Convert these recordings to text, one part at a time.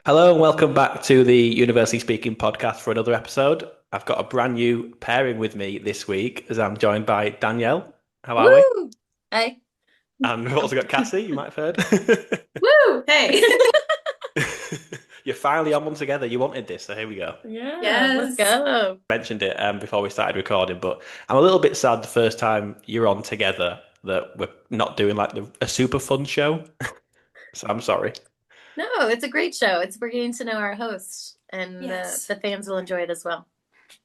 Hello and welcome back to the University Speaking podcast for another episode. I've got a brand new pairing with me this week as I'm joined by Danielle. How are we? Woo! Hey. And we've also got Cassie, you might have heard. Woo! Hey. You're finally on one together. You wanted this, so here we go. Yeah, let's Yes. go. Mentioned it before we started recording, but I'm a little bit sad the first time you're on together that we're not doing like a super fun show. So I'm sorry. No, it's a great show. We're getting to know our host, and Yes. the fans will enjoy it as well.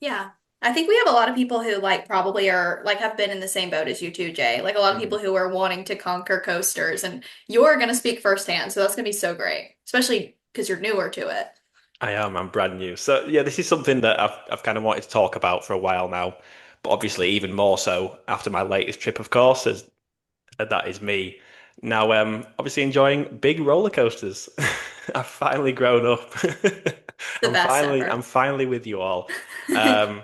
Yeah. I think we have a lot of people who probably are have been in the same boat as you too, Jay. Like a lot of Mhm. people who are wanting to conquer coasters and you're going to speak firsthand, so that's going to be so great, especially because you're newer to it. I am. I'm brand new. So yeah, this is something that I've kind of wanted to talk about for a while now, but obviously even more so after my latest trip, of course, as that is me. Now, obviously enjoying big roller coasters. I've finally grown up. The best ever. I'm finally with you all. Um,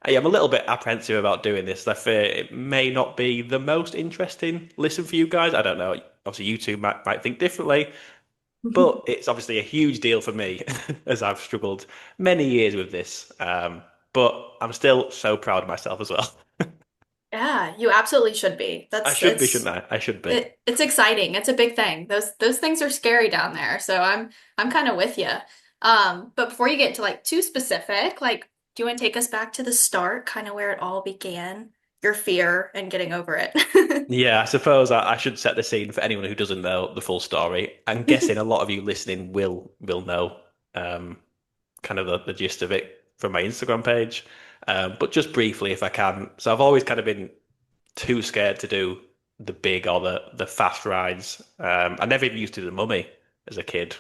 yeah, I'm a little bit apprehensive about doing this. I fear it may not be the most interesting listen for you guys. I don't know. Obviously, you two might think differently. But it's obviously a huge deal for me as I've struggled many years with this. But I'm still so proud of myself as well. Yeah, you absolutely should be. I That's should be, shouldn't I? I should be. it's exciting. It's a big thing. Those things are scary down there. So I'm kind of with you. But before you get to too specific, do you want to take us back to the start, kind of where it all began, your fear and getting over it? Yeah, I suppose I should set the scene for anyone who doesn't know the full story. I'm guessing a lot of you listening will know um, kind of the gist of it from my Instagram page. But just briefly, if I can. So I've always kind of been too scared to do the big or the fast rides. I never even used to do the Mummy as a kid.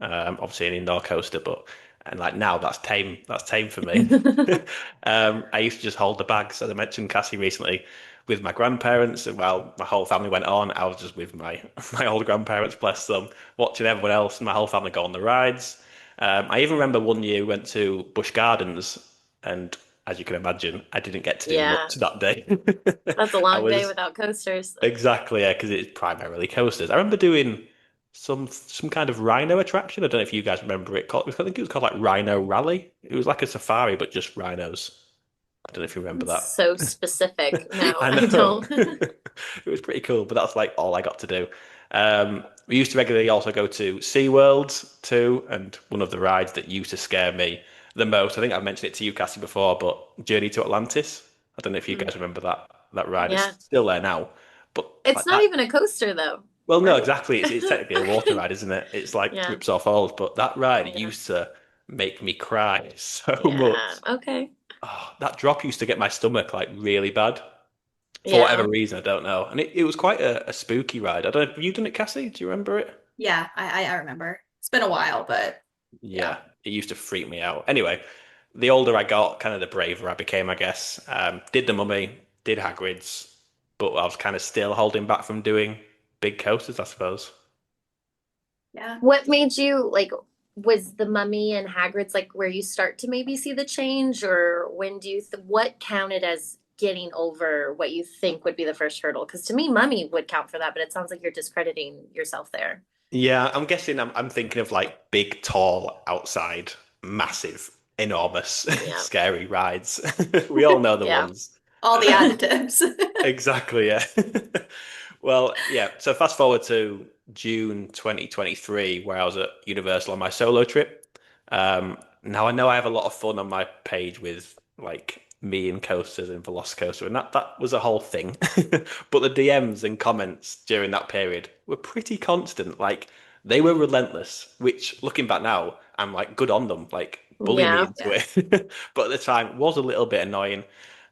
Obviously an indoor coaster, but and like now that's tame. That's tame for me. I used to just hold the bags, as I mentioned Cassie recently, with my grandparents. And while my whole family went on, I was just with my my old grandparents, bless them, watching everyone else and my whole family go on the rides. I even remember one year we went to Busch Gardens, and as you can imagine, I didn't get to do Yeah, much that day. that's a I long day was without coasters. exactly, yeah, because it's primarily coasters. I remember doing some kind of rhino attraction. I don't know if you guys remember it. I think it was called like Rhino Rally. It was like a safari, but just rhinos. I don't know if you remember It's that. so specific. No, I I know. don't. It was pretty cool, but that's like all I got to do. We used to regularly also go to SeaWorld too, and one of the rides that used to scare me the most, I think I've mentioned it to you, Cassie, before, but Journey to Atlantis. I don't know if you guys Mm. remember that ride. It's Yeah, still there now, but it's like not that. even a coaster though, Well, no, right? exactly. It's technically a water ride, isn't it? It's like Yeah, Rips Off Falls, but that ride yeah, used to make me cry so yeah. much. Okay. Oh, that drop used to get my stomach like really bad for Yeah. whatever reason. I don't know. And it was quite a spooky ride. I don't know. Have you done it, Cassie? Do you remember it? Yeah, I remember. It's been a while, but yeah. Yeah, it used to freak me out. Anyway, the older I got, kind of the braver I became, I guess. Did the Mummy, did Hagrid's, but I was kind of still holding back from doing big coasters, I suppose. Yeah. What made you like, was the Mummy and Hagrid's like where you start to maybe see the change, or when do you what counted as getting over what you think would be the first hurdle? Because to me, Mummy would count for that, but it sounds like you're discrediting yourself there. Yeah, I'm guessing I'm thinking of like big, tall, outside, massive, enormous, Yeah. scary rides. We all know the Yeah. ones. All the Um, additives. exactly, yeah. Well, yeah, so fast forward to June 2023, where I was at Universal on my solo trip. Now I know I have a lot of fun on my page with like me and coasters and Velocicoaster, and that was a whole thing. But the DMs and comments during that period were pretty constant. Like they were relentless, which looking back now, I'm like good on them, like bully me Yeah. into Yeah. it. But at the time, was a little bit annoying,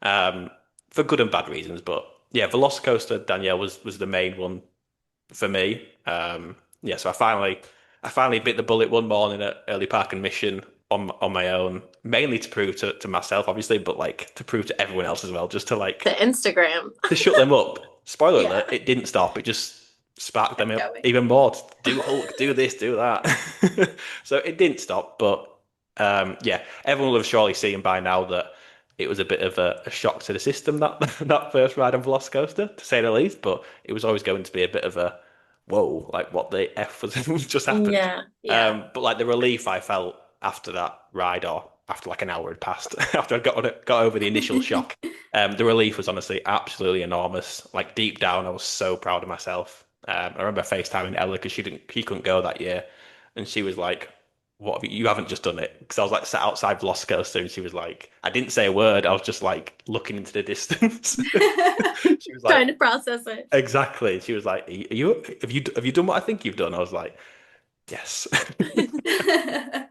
um, for good and bad reasons. But yeah, Velocicoaster Danielle was the main one for me. Yeah, so I finally bit the bullet one morning at Early Park and Mission on my own, mainly to prove to myself, obviously, but like to prove to everyone else as well, just to The like Instagram. to shut them up. Spoiler alert, Yeah. it didn't stop. It just sparked them Kept up going. even more to do Hulk, do this, do that. So it didn't stop, but yeah, everyone will have surely seen by now that it was a bit of a shock to the system that that first ride on Velocicoaster, to say the least. But it was always going to be a bit of whoa, like what the F was just happened. Yeah, yeah. But like the relief I felt after that ride, or after like an hour had passed, after I got over the initial shock, the relief was honestly absolutely enormous. Like deep down, I was so proud of myself. I remember FaceTiming Ella because she couldn't go that year, and she was like, "What have you haven't just done it?" Because I was like sat outside Velocicoaster, and she was like, I didn't say a word. I was just like looking into the distance. She was like, Trying to process it. exactly. She was like, have you done what I think you've done?" I was like, yes.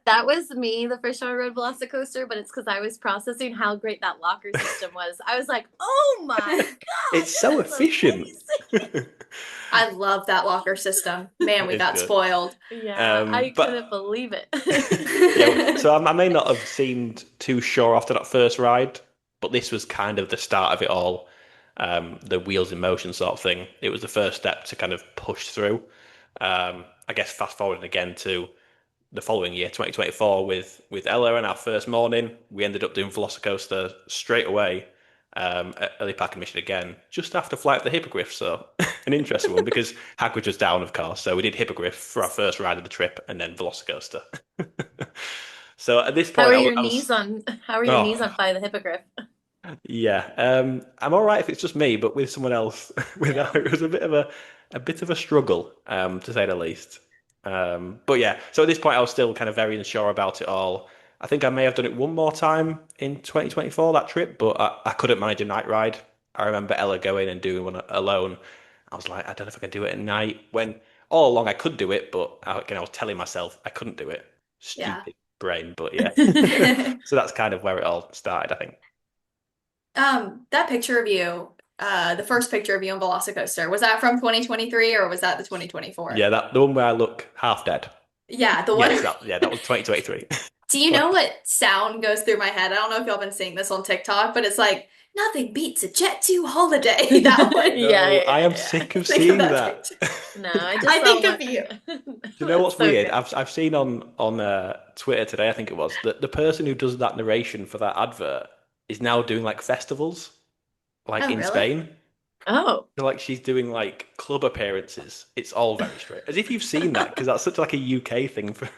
That was me the first time I rode Velocicoaster, but it's because I was processing how great that locker system was. I was like, oh my God, It's so that's efficient. amazing. I love that locker system. Man, we It's got good. spoiled. Yeah, I couldn't But believe it. yeah, so I may not have seemed too sure after that first ride, but this was kind of the start of it all. The wheels in motion sort of thing. It was the first step to kind of push through. I guess fast forwarding again to the following year, 2024, with Ella and our first morning, we ended up doing Velocicoaster straight away at Ellie Park and Mission again, just after Flight of the Hippogriff. So an interesting one because Hagrid was down, of course. So we did Hippogriff for our first ride of the trip, and then Velocicoaster. So at this How point, are I your was knees on? How are your oh knees on Fly the Hippogriff? yeah, I'm all right if it's just me, but with someone else, with Yeah. it was a bit of a struggle, to say the least. But yeah, so at this point, I was still kind of very unsure about it all. I think I may have done it one more time in 2024, that trip, but I couldn't manage a night ride. I remember Ella going and doing one alone. I was like, I don't know if I can do it at night. When all along I could do it, but I was telling myself I couldn't do it. Yeah. Stupid brain, but yeah. So that's kind of where it all started, I think. That picture of you, the first picture of you on Velocicoaster, was that from 2023 or was that the 2024? Yeah, that the one where I look half dead. Yeah, the one. Yes, that was 2023. Do you know what sound goes through my head? I don't know if y'all been seeing this on TikTok, but it's like, nothing beats a Jet2 holiday. That Yeah, one. yeah, No, I yeah, am yeah. sick of Think of seeing that that. picture. No, I just I saw think one. of you. Do you know That's what's so weird? good. I've seen on Twitter today, I think it was, that the person who does that narration for that advert is now doing like festivals, like Oh, in really? Spain. Oh, So, like she's doing like club appearances. It's all very strange. As if you've seen that, because that's such like a UK thing for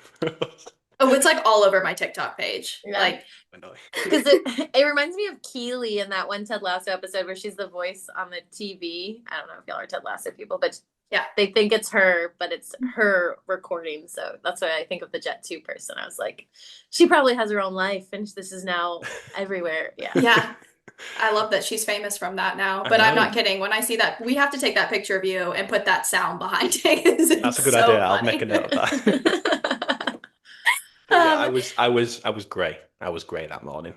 us. Oh, it's like all over my TikTok page. yeah. Like, Because it reminds me of Keely in that one Ted Lasso episode where she's the voice on the TV. I don't know if y'all are Ted Lasso people, but yeah. they think it's her, but it's her recording. So that's why I think of the Jet2 person. I was like, she probably has her own life, and this is now everywhere. Yeah. Yeah. I love that she's famous from that now, I but I'm know. not kidding. When I see that, we have to take that picture of you and put that sound behind it 'cause That's it's a good idea. so I'll make a funny. note of that. But yeah, Um, I was grey. I was grey that morning.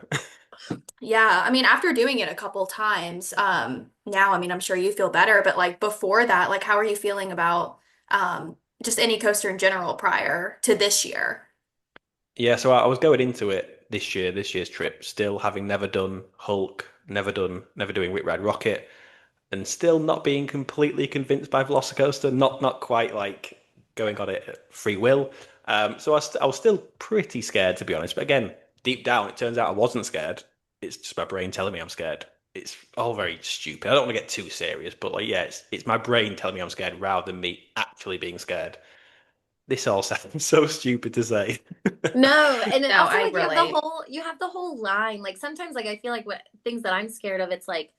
yeah, I mean, after doing it a couple times, now, I mean, I'm sure you feel better, but like before that, like how are you feeling about just any coaster in general prior to this year? Yeah, so I was going into it this year's trip, still having never done Hulk, never doing Whip Ride Rocket, and still not being completely convinced by Velocicoaster, not quite like going on it at free will. So I was still pretty scared to be honest. But again, deep down, it turns out I wasn't scared. It's just my brain telling me I'm scared. It's all very stupid. I don't want to get too serious, but like yeah, it's my brain telling me I'm scared rather than me actually being scared. This all sounds so stupid to say. No, and then No, also I like relate. you have the whole line. Like sometimes like I feel like what things that I'm scared of, it's like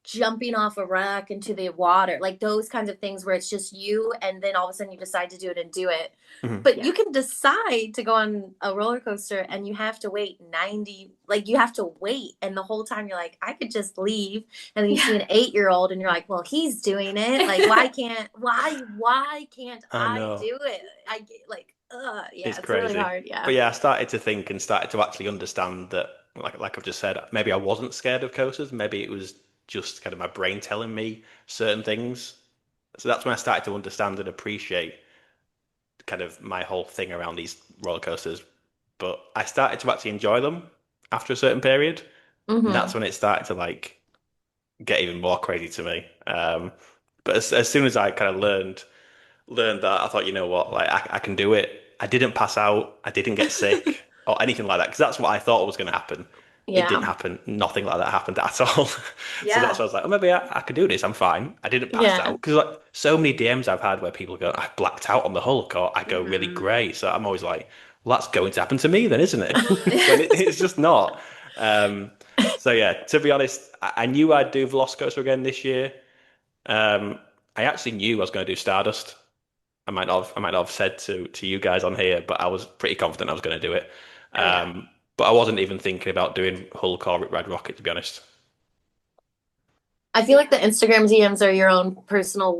jumping off a rock into the water, like those kinds of things where it's just you and then all of a sudden you decide to do it and do it. Mhm. But Yeah. you can decide to go on a roller coaster and you have to wait 90, like you have to wait. And the whole time you're like, I could just leave. And then you see Yeah. an 8-year-old and you're like, well, he's doing it. Like, why can't I I know. do it? I get like, yeah, It's it's really crazy. hard. Yeah. But yeah, I started to think and started to actually understand that, like I've just said, maybe I wasn't scared of coasters. Maybe it was just kind of my brain telling me certain things. So that's when I started to understand and appreciate kind of my whole thing around these roller coasters. But I started to actually enjoy them after a certain period, and that's Mm-hmm. when it started to like get even more crazy to me. But as soon as I kind of learned that, I thought, you know what, like I can do it. I didn't pass out. I didn't get sick or anything like that because that's what I thought was going to happen. It didn't Yeah. happen. Nothing like that happened at all. So that's Yeah. why I was like, oh, maybe I could do this. I'm fine. I didn't pass Yeah. out because like so many DMs I've had where people go, I blacked out on the Hulk or I go really Hmm. grey. So I'm always like, well, that's going to happen to me then, isn't it? When it's just not. Um, so yeah, to be honest, I knew I'd do Velocicoaster again this year. Um, I actually knew I was going to do Stardust. I might not have said to you guys on here, but I was pretty confident I was going to do it. Oh yeah. But I wasn't even thinking about doing Hulk or Red Rocket, to be honest. I feel like the Instagram DMs are your own personal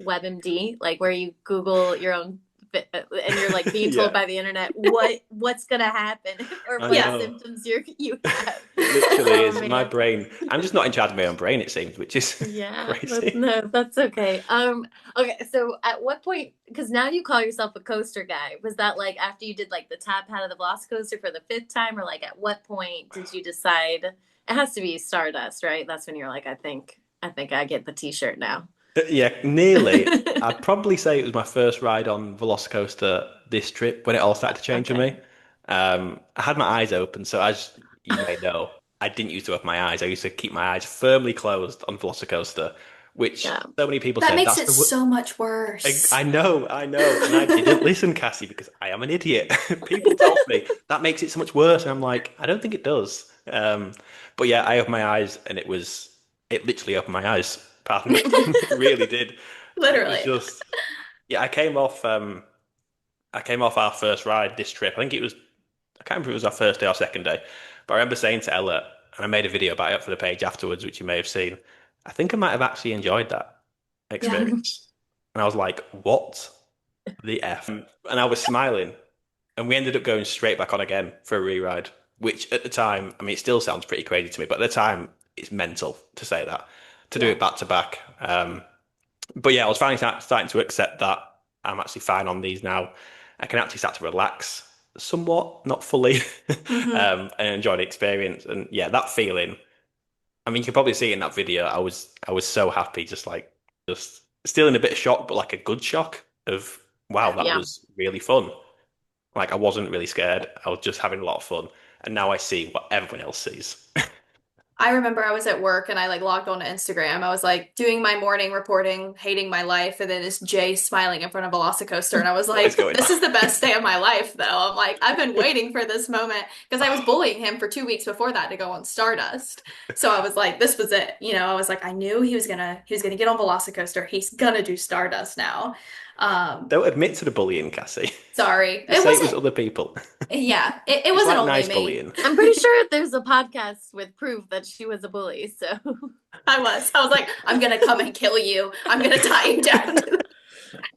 WebMD, like where you Google your own and you're like being told Yeah, by the internet what's gonna happen or I what Yeah. know. symptoms you have. It literally Oh is my man. brain. I'm just not in charge of my own brain, it seems, which is Yeah, that's crazy. no, that's okay. Okay, so at what point, because now you call yourself a coaster guy, was that like after you did like the top hat of the Velocicoaster for the fifth time, or like at what point did you decide it has to be Stardust, right? That's when you're like, I think I get the t-shirt now. Yeah, nearly. I'd probably say it was my first ride on Velocicoaster this trip when it all started to change for Okay. me. I had my eyes open, so as you may know, I didn't used to open my eyes. I used to keep my eyes firmly closed on Velocicoaster, which Yeah. so many people That said makes that's it the. so much I worse. know, and I didn't listen, Cassie, because I am an idiot. People told me that makes it so much worse, and I'm like, I don't think it does. But yeah, I opened my eyes, and it literally opened my eyes. Pardon me, it really did, and it was Literally. just, yeah. I came off our first ride this trip. I think it was, I can't remember if it was our first day or second day, but I remember saying to Ella, and I made a video about it for the page afterwards, which you may have seen. I think I might have actually enjoyed that Yeah. experience, and I was like, what? The F. And I was smiling. And we ended up going straight back on again for a re-ride, which at the time, I mean, it still sounds pretty crazy to me, but at the time, it's mental to say that, to do Yeah. it back to back. But yeah, I was finally starting to accept that I'm actually fine on these now. I can actually start to relax somewhat, not fully, Hmm. and enjoy the experience. And yeah, that feeling, I mean, you can probably see it in that video. I was so happy, just still in a bit of shock, but like a good shock of wow, that Yeah. was really fun. Like I wasn't really scared. I was just having a lot of fun. And now I see what everyone else sees. I remember I was at work and I like logged on to Instagram. I was like doing my morning reporting, hating my life, and then this Jay smiling in front of a Velocicoaster, and I was What is like, going "This on? is the best day of my life." Though I'm like, I've been waiting for this moment because I was bullying him for 2 weeks before that to go on Stardust. So I was like, this was it. I was like, I knew he was gonna get on Velocicoaster. He's gonna do Stardust now. Um, Don't admit to the bullying, Cassie. Sorry, Just it say it was wasn't. other people. Yeah, it It's wasn't like only nice me. bullying. I'm pretty sure there's a podcast with proof that she was a bully. So I was like, I'm gonna come and kill you. I'm gonna tie you down to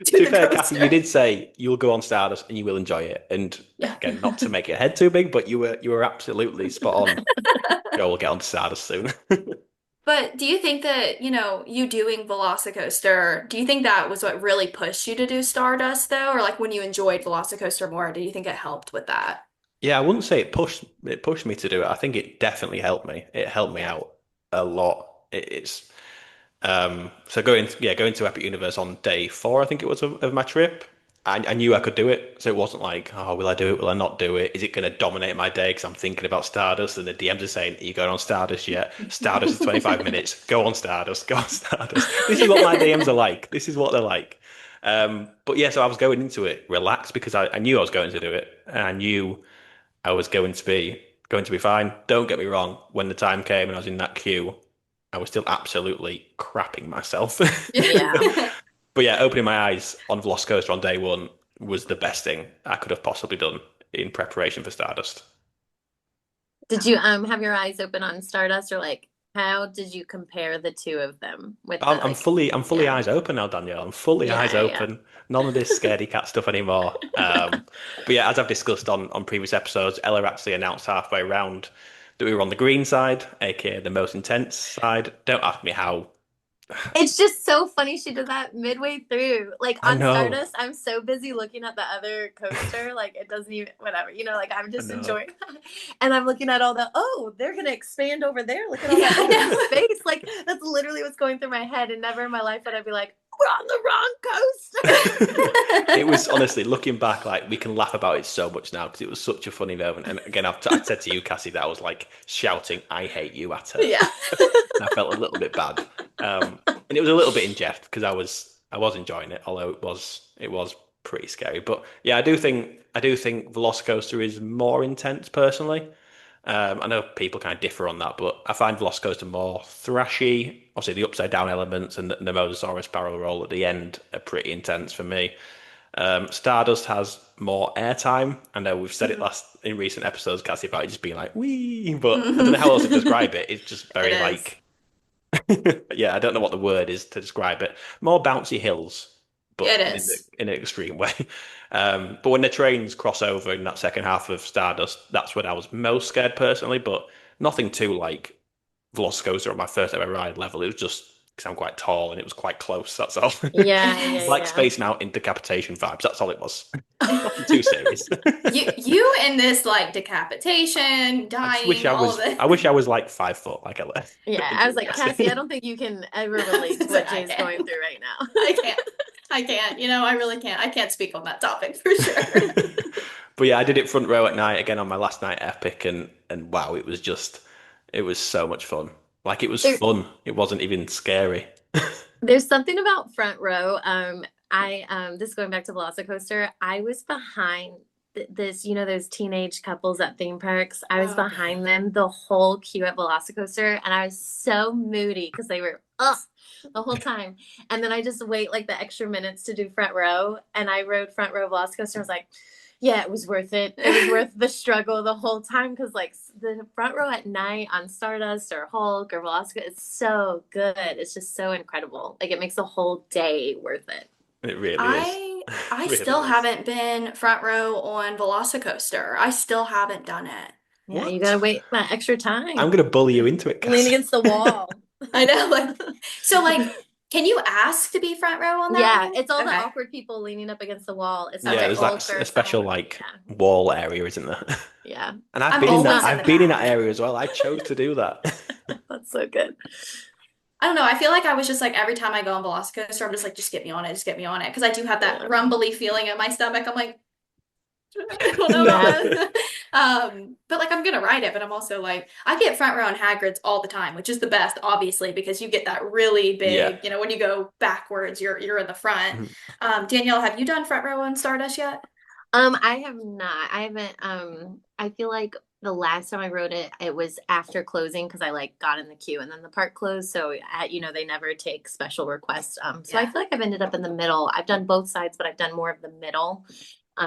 To be the fair, Cassie, you coaster. did say you'll go on Stardust and you will enjoy it. And Yeah. again, not to make your head too big, but you were absolutely spot on. Joe will get on Stardust soon. But do you think that, you doing Velocicoaster, do you think that was what really pushed you to do Stardust though? Or like when you enjoyed Velocicoaster more, do you think it helped with that? Yeah, I wouldn't say it pushed me to do it. I think it definitely helped me. It helped me Yeah. out a lot. So going to Epic Universe on day 4, I think it was of my trip. I knew I could do it, so it wasn't like, oh, will I do it? Will I not do it? Is it going to dominate my day? Because I'm thinking about Stardust, and the DMs are saying, "Are you going on Stardust yet? Stardust is 25 minutes. Go on Stardust. Go on Stardust." This is what my DMs are like. This is what they're like. But yeah, so I was going into it relaxed because I knew I was going to do it, and I knew I was going to be fine. Don't get me wrong. When the time came and I was in that queue, I was still absolutely crapping myself. yeah. But yeah, opening my eyes on Velocicoaster on day 1 was the best thing I could have possibly done in preparation for Stardust. Did you have your eyes open on Stardust, or like how did you compare the two of them with the I'm like? fully Yeah. eyes open now, Danielle. I'm fully eyes Yeah. Yeah. open. None of this scaredy cat stuff anymore. But yeah, as I've discussed on previous episodes, Ella actually announced halfway round that we were on the green side, aka the most intense side. Don't ask me how. It's just so funny she did that midway through. Like I on know, Stardust, I'm so busy looking at the other coaster, like it doesn't even whatever, like I'm I just know. enjoying that. And I'm looking at all the they're gonna expand over there. Look at all Yeah, that I open know. space. Like that's literally what's going through my head. And never in my life would I be like, we're on the wrong coaster. It was honestly looking back, like we can laugh about it so much now because it was such a funny moment. And again, I said to you, Cassie, that I was like shouting, "I hate you" at her. Yeah. I felt a little bit bad, and it was a little bit in jest because I was enjoying it, although it was pretty scary. But yeah, I do think Velocicoaster is more intense personally. I know people kind of differ on that, but I find Velocicoaster more thrashy. Obviously, the upside down elements and the Mosasaurus barrel roll at the end are pretty intense for me. Stardust has more airtime. I know we've said it last in recent episodes, Cassie, about it just being like wee, but I don't know how else to describe it. It's just very It is. like yeah, I don't know what the word is to describe it. More bouncy hills, but It is. in an extreme way. But when the trains cross over in that second half of Stardust, that's when I was most scared personally. But nothing too like Velocicoaster on my first ever ride level. It was just because I'm quite tall and it was quite close. That's all. Yeah, yeah, Like yeah. Space Mountain decapitation vibes. That's all it was. Nothing too serious. You in this like decapitation, I just wish dying, I all of was. it. I wish I was like 5 foot, like I left. Yeah, I was like, Cassie, I don't think you can ever relate to what I Jay's can't. going through right now. I can't. I can't. I really can't. I can't speak on that topic for sure. But yeah, I did it front row at night again on my last night epic, and wow, it was so much fun. Like it was There, fun. It wasn't even scary. there's something about front row. I this is going back to Velocicoaster. I was behind this, those teenage couples at theme parks. I was Oh, behind them the whole queue at Velocicoaster, and I was so moody because they were the whole time. And then I just wait like the extra minutes to do front row, and I rode front row Velocicoaster. I was like, yeah, it was worth it. It was worth the struggle the whole time because like the front row at night on Stardust or Hulk or Velocicoaster, it's so good. It's just so incredible. Like it makes the whole day worth it. It really is. I Really still is. haven't been front row on Velocicoaster. I still haven't done it. Yeah, you What? gotta wait that extra I'm time. gonna bully you into it, Lean Cassie. against the wall. I know, like, so like, can you ask to be front row on that Yeah, one? it's all the Okay. awkward people leaning up against the wall. It's not Yeah, Okay, the there's cool. Hulk a or special someone. like wall area, isn't there? Yeah, And I've I'm been in that. always in I've the been in that back. area as well. I chose to do that. that's so good. I don't know. I feel like I was just like every time I go on Velocicoaster, I'm just like, just get me on it, just get me on it. Because I do have that Yeah. rumbly feeling in my stomach. I'm like, I don't know about Yeah. this. But like I'm gonna ride it, but I'm also like, I get front row on Hagrid's all the time, which is the best, obviously, because you get that really Yeah. big, when you go backwards, you're in the front. Mhm. Danielle, have you done front row on Stardust yet? I have not. I haven't. I feel like the last time I rode it, it was after closing because I like got in the queue and then the park closed. So they never take special requests. So I Yeah. feel like I've ended up in the middle. I've done both sides, but I've done more of the middle,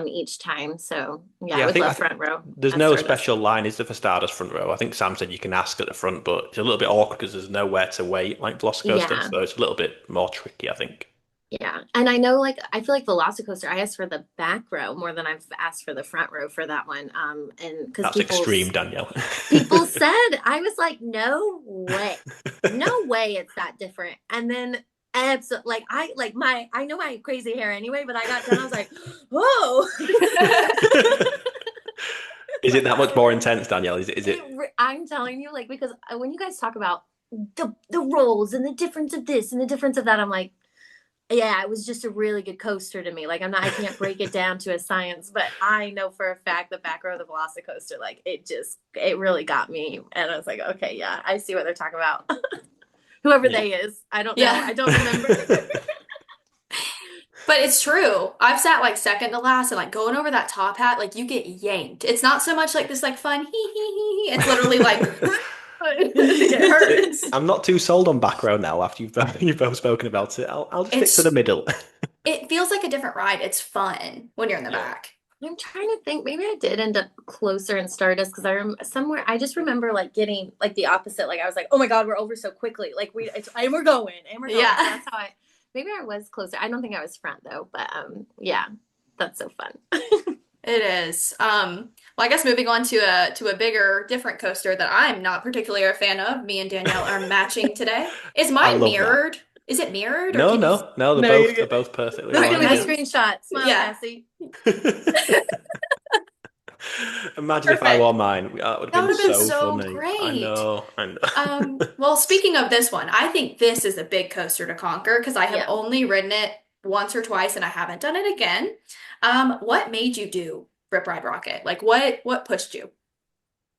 each time. So yeah, Yeah, I I would think love front row there's at no Stardust. special line, is there, for Stardust front row? I think Sam said you can ask at the front, but it's a little bit awkward because there's nowhere to wait like Velocicoaster, Yeah. so it's a little bit more tricky, I think. Yeah. And I know I feel like Velocicoaster, I asked for the back row more than I've asked for the front row for that one. And because That's extreme, Danielle. people said, I was like, no way. No way it's that different. And then absolutely I know my crazy hair anyway, but I got done, I was like, whoa. Is it that much more intense, Danielle? Is it? I'm telling you, like, because when you guys talk about the roles and the difference of this and the difference of that, I'm like, yeah, it was just a really good coaster to me. Like I can't break it down to a science, but I know for a fact the back row of the Velocicoaster, like it really got me. And I was like, okay, yeah, I see what they're talking about. Whoever Yeah. they is. I don't know. Yeah. I don't remember. But it's true. I've sat like second to last and like going over that top hat, like you get yanked. It's not so much like this like fun hee hee hee. It's literally like it hurts. I'm not too sold on back row now after you've both spoken about it. I'll just stick to the middle. It feels like a different ride. It's fun when you're in the Yeah. back. I'm trying to think. Maybe I did end up closer in Stardust because somewhere. I just remember like getting like the opposite. Like I was like, oh my god, we're over so quickly. Like and we're going. Yeah. So that's how maybe I was closer. I don't think I was front though. But yeah, that's so fun. It is. Well, I guess moving on to a bigger, different coaster that I'm not particularly a fan of. Me and Danielle are matching today. Is I mine love that. mirrored? Is it mirrored? Or No, can you- no, No, you're they're both perfectly Look at my aligned. screenshot. Smile, Yeah. Cassie. Imagine if I wore Perfect. mine. That would have That been would have been so so funny. I great. know. I know. Well, speaking of this one, I think this is a big coaster to conquer because I have Yeah. only ridden it once or twice and I haven't done it again. What made you do Rip Ride Rocket? Like what pushed you?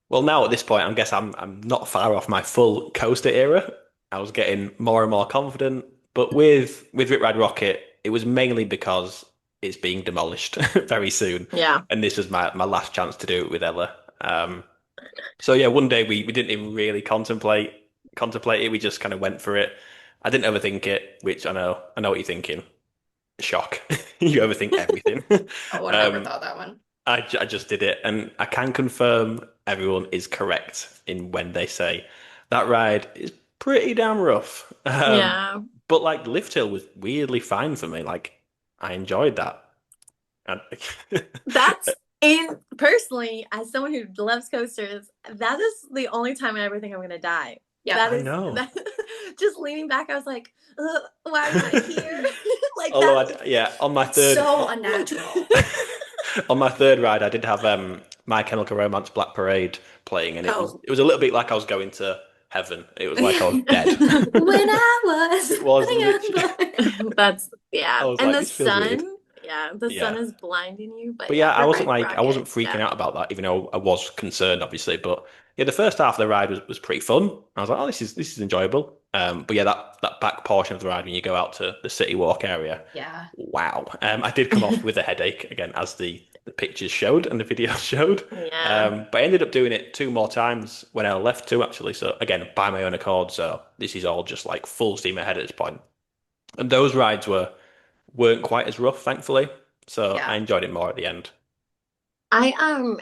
Well, now at this point, I guess I'm not far off my full coaster era. I was getting more and more confident, but with Rip Ride Rocket, it was mainly because it's being demolished very soon, Yeah. and this was my last chance to do it with Ella. Um, so yeah, one day we didn't even really contemplate it. We just kind of went for it. I didn't overthink it, which I know what you're thinking. Shock. You overthink everything. I would have never Um, thought that one. I just did it, and I can confirm everyone is correct in when they say that ride is pretty damn rough. Yeah. But like Lift Hill was weirdly fine for me. Like I enjoyed that. And- That's in personally, as someone who loves coasters, that is the only time I ever think I'm gonna die. Yeah. That I is know. that just leaning back, I was like, why am I here? Like Although that. yeah, on my It's third so unnatural. on my third ride, I did have My Chemical Romance Black Parade playing, and it was Oh. it was a little bit like I was going to heaven. It was like I was dead. When I was It was a young literally. boy. That's I yeah. was And like, the this feels weird. sun, yeah, the sun Yeah. is blinding you. But But yeah, yeah, Rip Ride I wasn't Rocket. freaking Yeah. out about that, even though I was concerned, obviously. But yeah, the first half of the ride was pretty fun. I was like, oh, this is enjoyable. But yeah, that back portion of the ride when you go out to the city walk area, Yeah. wow. I did come off with a headache again, as the pictures showed and the video showed. Yeah. But I ended up doing it two more times when I left too, actually. So again, by my own accord. So this is all just like full steam ahead at this point. And those rides weren't quite as rough, thankfully. So I Yeah. enjoyed it more at the end. I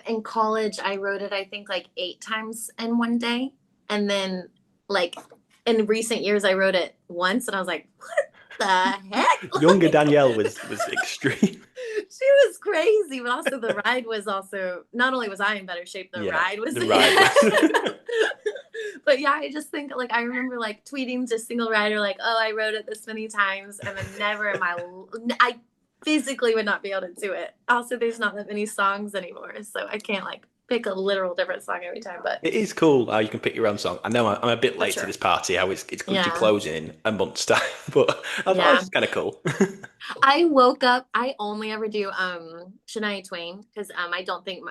in college I wrote it I think like 8 times in one day. And then like in recent years I wrote it once and I was like, what the heck? Younger Like Danielle was extreme. she was crazy, but also the ride was also not only was I in better shape, the Yeah, ride was the ride was. but yeah, I just think like I remember like tweeting to single rider like, oh, I wrote it this many times and then never in my I physically would not be able to do it. Also, there's not that many songs anymore, so I can't like pick a literal different song every time. But It is cool how you can pick your own song. I know I'm a bit For late to sure. this party, how it's literally yeah, closing in a month's time, but I was like, oh, yeah. this is kind of cool. I woke up. I only ever do Shania Twain because I don't think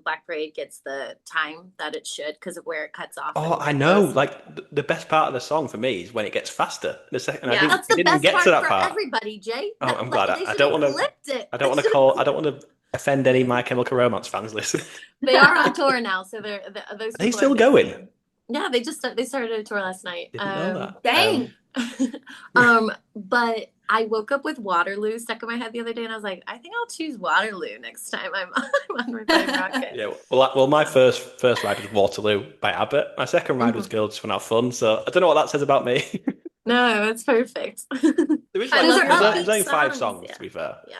Black Parade gets the time that it should because of where it cuts off Oh, and I know. goes. Like the best part of the song for me is when it gets faster. The second, I Yeah. didn't, That's I the didn't even best get to part that for part. everybody, Jay. Oh, I'm Like glad. they I should don't have want to. flipped it. I don't They want to should have call. I don't flipped want to offend any My Chemical Romance fans listening. They are on tour now, so those Are they people are still going? missing. Yeah, they started a tour last night. Didn't know that. Dang. But I woke up with Waterloo stuck in my head the other day, and I was like, I think I'll choose Waterloo next time I'm on Revive Rocket. Yeah. Well, my first ride was Waterloo by Abbott. My second ride was Mhm. Girls Just Want to Have Fun. So I don't know what that says about me. No, it's perfect. There is I like Those love are your there's only upbeat vibes. five songs. songs Yeah, to be fair. yeah,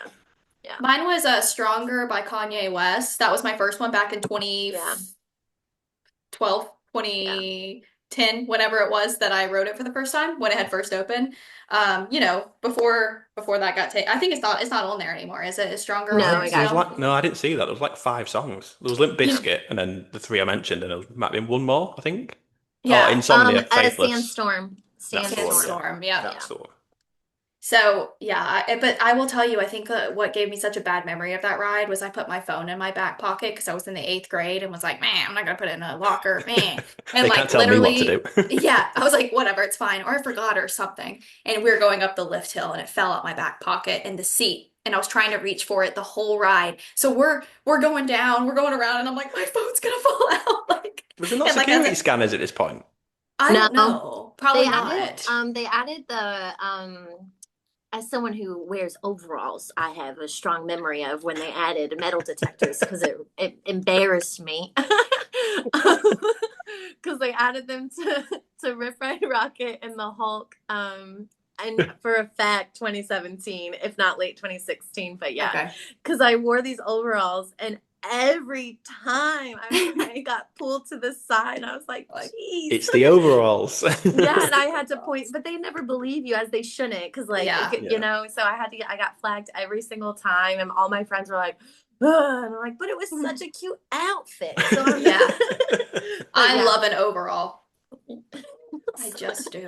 yeah, Mine was Stronger by Kanye West. That was my first one back in yeah, 2012, yeah. 2010, whenever it was that I wrote it for the first time when it had first opened. Before that got taken. I think it's not on there anymore, is it? Is Stronger on No, there I There got was still? like no, I didn't see that. There was like five songs. There was Limp You know, Bizkit, and then the three I mentioned, and there might have been one more, I think. Oh, yeah. Insomnia, A Faithless. Sandstorm, That's the one. Yeah, Sandstorm. Sandstorm, yeah. Yeah, that's the one. So yeah, but I will tell you, I think what gave me such a bad memory of that ride was I put my phone in my back pocket because I was in the 8th grade and was like, man, I'm not gonna put it in a locker, man. And They can't like tell me what to literally, do. yeah, I was like, whatever, it's fine, or I forgot or something. And we were going up the lift hill and it fell out my back pocket in the seat. And I was trying to reach for it the whole ride. So we're going down, we're going around, and I'm like, my phone's gonna fall out. Like, Was there not and like as security scanners at this point? I don't no, know, probably not. they added the as someone who wears overalls, I have a strong memory of when they added metal detectors because it embarrassed me. Because they added them to Rip Ride Rocket and the Hulk. And for a fact, 2017, if not late 2016. But yeah, Okay. because I wore these overalls and every time I got pulled to the side, I was like, geez. It's the overalls. Yeah, and I had to point, but they never believe you as they shouldn't, because like Yeah. you know. So I got flagged every single time, and all my friends were like, And I'm like, but it was such a cute outfit. So I'm Yeah. but I yeah. love an overall. I just do.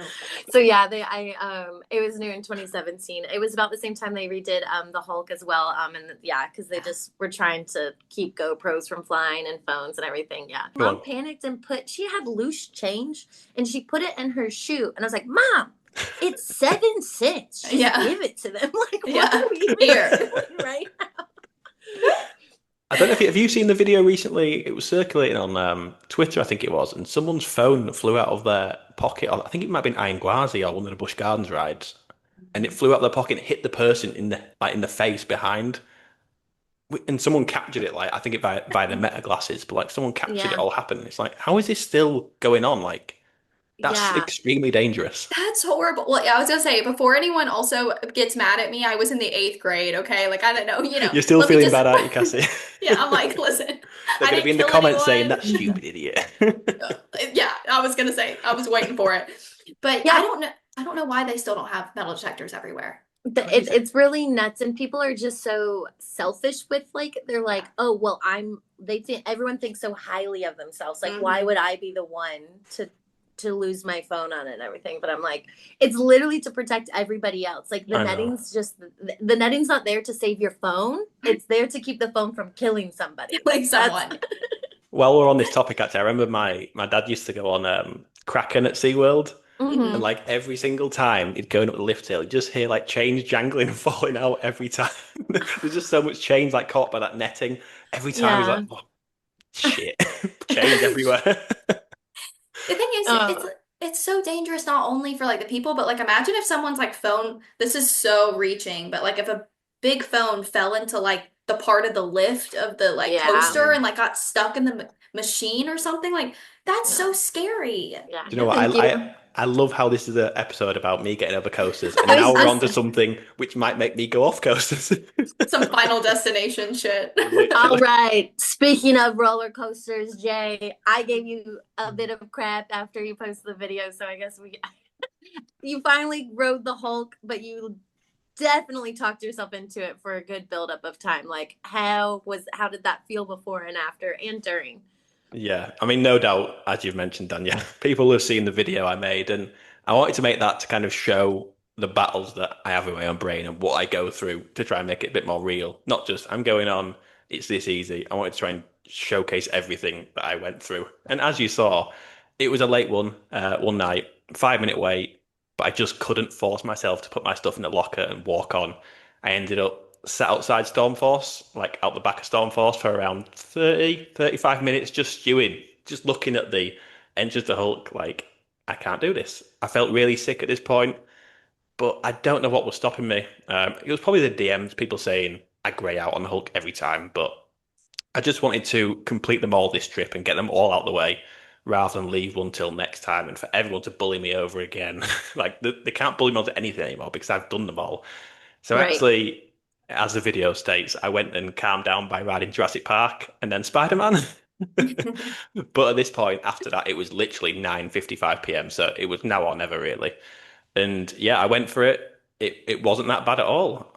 So yeah, it was new in 2017. It was about the same time they redid the Hulk as well. And yeah, because they just were trying to keep GoPros from flying and phones and everything. Yeah. Go Mom on. panicked and she had loose change and she put it in her shoe. And I was like, Mom, it's 7 cents. Just Yeah. give it to them. Like, what Yeah. are we even Here. doing right now? I don't know if have you seen the video recently? It was circulating on Twitter, I think it was, and someone's phone flew out of their pocket. I think it might have been Iron Gwazi or one of the Busch Gardens rides, and it flew out of their pocket and hit the person in the face behind. And someone captured it, like I think it by the meta glasses, but like someone captured it Yeah. all happen. It's like, how is this still going on? Like that's Yeah. extremely dangerous. That's horrible. Well, yeah, I was gonna say, before anyone also gets mad at me, I was in the 8th grade, okay? Like, I don't know, You're still let me feeling just, bad, aren't you, Cassie? yeah, I'm like, listen, They're I going to be didn't in the kill comments saying anyone. that stupid idiot. Yeah, I was gonna say, I was waiting for it. But Yeah. I don't know why they still don't have metal detectors everywhere. Crazy. It's really nuts, and people are just so selfish with like they're like, oh well, they think everyone thinks so highly of themselves. Like, why would I be the one to lose my phone on it and everything? But I'm like, it's literally to protect everybody else. Like I know. the netting's not there to save your phone. It's there to keep the phone from killing somebody. Like That's someone. While we're on this topic, actually, I remember my dad used to go on Kraken at SeaWorld. And Mhm. like every single time he'd going up the lift hill, you just hear like chains jangling and falling out every time. There's just so much chains like caught by that netting. Every time he's like, Yeah. oh shit, chains everywhere. The thing is, Oh, it's so dangerous not only for like the people, but like imagine if someone's like phone, this is so reaching, but like if a big phone fell into like the part of the lift of the like yeah. coaster and like got stuck in the machine or something, like that's Yeah. so scary. Yeah. Do you know what? Thank you. I love how this is an episode about me getting over coasters, and I now was we're on just to something which might make me go off coasters. Some Final Destination shit. All Literally. right. Speaking of roller coasters, Jay, I gave you a bit of crap after you posted the video, so I guess you finally rode the Hulk, but you definitely talked yourself into it for a good buildup of time. Like how did that feel before and after and during? Yeah, I mean, no doubt, as you've mentioned, Danielle, people have seen the video I made, and I wanted to make that to kind of show the battles that I have in my own brain and what I go through to try and make it a bit more real. Not just I'm going on, it's this easy. I wanted to try and showcase everything that I went through. And as you saw, it was a late one night, 5 minute wait, but I just couldn't force myself to put my stuff in the locker and walk on. I ended up sat outside Stormforce, like out the back of Stormforce for around 35 minutes, just stewing, just looking at the Enters the Hulk, like, I can't do this. I felt really sick at this point, but I don't know what was stopping me. It was probably the DMs, people saying I grey out on the Hulk every time, but I just wanted to complete them all this trip and get them all out the way rather than leave one till next time and for everyone to bully me over again. Like, they can't bully me onto anything anymore because I've done them all. So Right. actually, as the video states, I went and calmed down by riding Jurassic Park and then Spider-Man. But at this point, after that, it was literally 9:55 p.m. So it was now or never really. And yeah, I went for it. It wasn't that bad at all.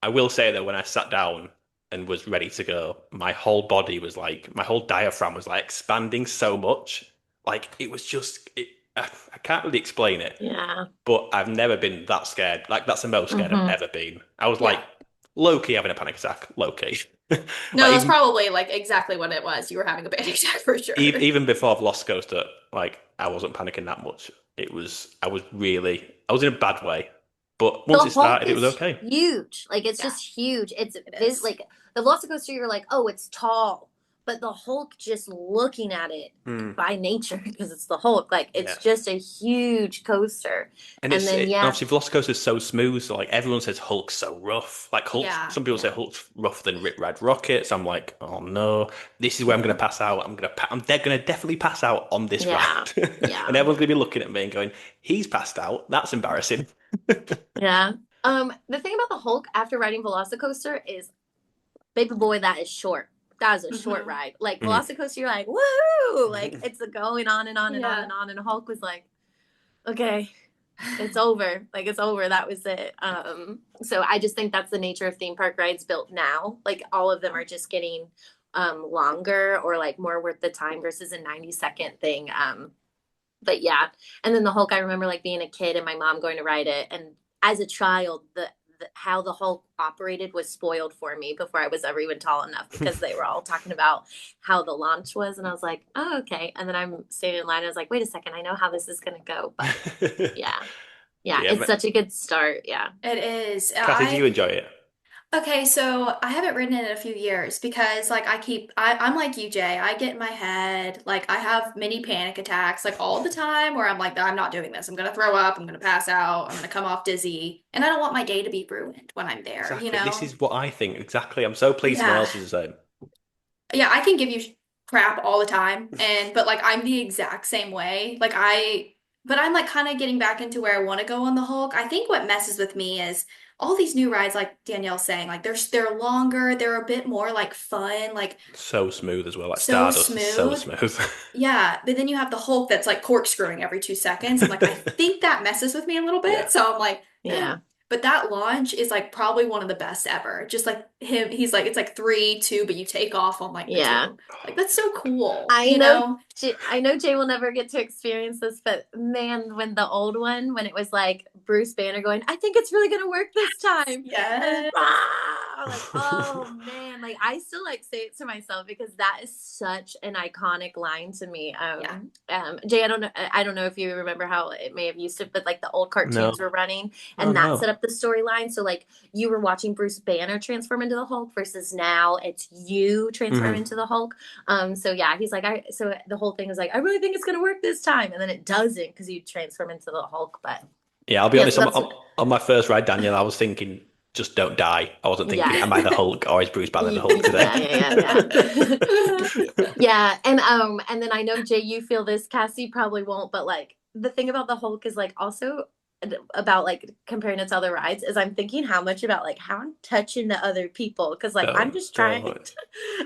I will say though, when I sat down and was ready to go, my whole body was like, my whole diaphragm was like expanding so much. Like it was just, I can't really explain it, Yeah. but I've never been that scared. Like that's the most scared I've Hmm. ever been. I was Yeah. like low key having a panic attack, low key. No, Like that's probably like exactly what it was. You were having a panic attack for sure. even before Velocicoaster, like I wasn't panicking that much. I was in a bad way. But once The it Hulk started, it was is okay. huge. Like it's Yeah, just huge. it is. Like the Velocicoaster. You're like, oh, it's tall, but the Hulk, just looking at it Mm, by nature, because it's the Hulk. Like it's yeah. just a huge coaster. And And then and yeah, obviously Velocicoaster is so smooth, so like everyone says Hulk's so rough. Like Hulk's Yeah, some people say yeah. Hulk's rougher than Rip Ride Rockets. I'm like, oh no, this is where I'm gonna pass out. They're gonna definitely pass out on this yeah, ride. And yeah, everyone's gonna be looking at me and going, he's passed out. That's embarrassing. yeah. The thing about the Hulk after riding Velocicoaster is, baby boy, that is short. That is a short Hmm. ride. Like Mm. Velocicoaster, you're like, woo! Like it's going on and on and on Yeah. and on. And Hulk was like, okay. It's over. Like it's over. That was it. So I just think that's the nature of theme park rides built now. Like all of them are just getting longer or like more worth the time versus a 90-second thing. But yeah. And then the Hulk, I remember like being a kid and my mom going to ride it. And as a child, the how the Hulk operated was spoiled for me before I was ever even tall enough because they were all talking about how the launch was. And I was like, oh, okay. And then I'm standing in line. I was like, wait a second, I know how this is going to go. But yeah. Yeah, Yeah, it's such a good start. Yeah. It is. Cassie, do you enjoy it? Okay, so I haven't ridden it in a few years because like I'm like you, Jay. I get in my head, like I have mini panic attacks like all the time where I'm like, I'm not doing this. I'm gonna throw up, I'm gonna pass out, I'm gonna come off dizzy, and I don't want my day to be ruined when I'm there, you Exactly. This know? is what I think. Exactly. I'm so pleased someone Yeah. else is the same. Yeah, I can give you crap all the time and but like I'm the exact same way. But I'm like kind of getting back into where I want to go on the Hulk. I think what messes with me is all these new rides like Danielle's saying, like they're longer, they're a bit more like fun, like So smooth as well. Like so Stardust is so smooth. smooth. Yeah, but then you have the Hulk that's like corkscrewing every 2 seconds. I'm like, I think that messes with me a little Yeah. bit. So I'm like, eh. Yeah. But that launch is like probably one of the best ever. Just like him, he's like, it's like three, two, but you take off on like the Yeah. two. Like that's so cool, I you know know? I know Jay will never get to experience this, but man, when the old one, when it was like Bruce Banner going, I think it's really gonna work this time. And Yes. like, oh man, like I still like say it to myself because that is such an iconic line to me. Yeah. Jay, I don't know if you remember how it may have used to, but like the old cartoons No. were running Oh and that set no. up the storyline. So like you were watching Bruce Banner transform into the Hulk versus now it's you transform Hmm. into the Hulk. So yeah, he's like, so the whole thing is like, I really think it's gonna work this time, and then it doesn't because you transform into the Hulk. But Yeah, I'll be yeah, honest. so that's On my first ride, Daniel, I was thinking, just don't die. I wasn't thinking, yeah, am I the Hulk or is Bruce Banner the Hulk today? yeah, yeah. Yeah, and then I know Jay, you feel this, Cassie probably won't, but like the thing about the Hulk is like also about like comparing it to other rides is I'm thinking how much about like how I'm touching the other people because like I'm Don't, just trying don't.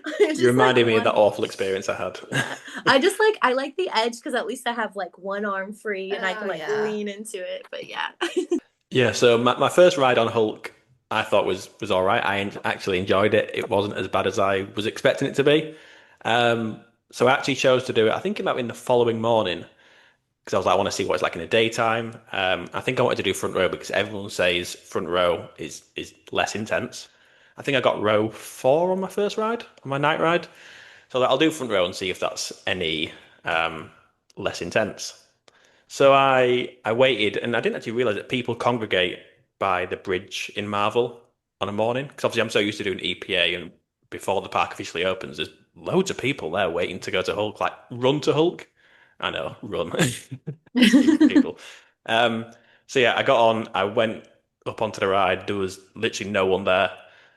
I You just like reminded me of that one awful experience I had. yeah. I like the edge because at least I have like one arm free and I Oh can like yeah. lean into it. But yeah. Yeah, so my first ride on Hulk, I thought was all right. Actually enjoyed it. It wasn't as bad as I was expecting it to be. So I actually chose to do it. I think about in the following morning because I was like, I want to see what it's like in the daytime. I think I wanted to do front row because everyone says front row is less intense. I think I got row four on my first ride, on my night ride. So I'll do front row and see if that's any less intense. So I waited, and I didn't actually realize that people congregate by the bridge in Marvel on a morning. Because obviously, I'm so used to doing EPA, and before the park officially opens, there's loads of people there waiting to go to Hulk, like run to Hulk. I know, run. Stupid people. Um, so yeah, I got on. I went up onto the ride. There was literally no one there.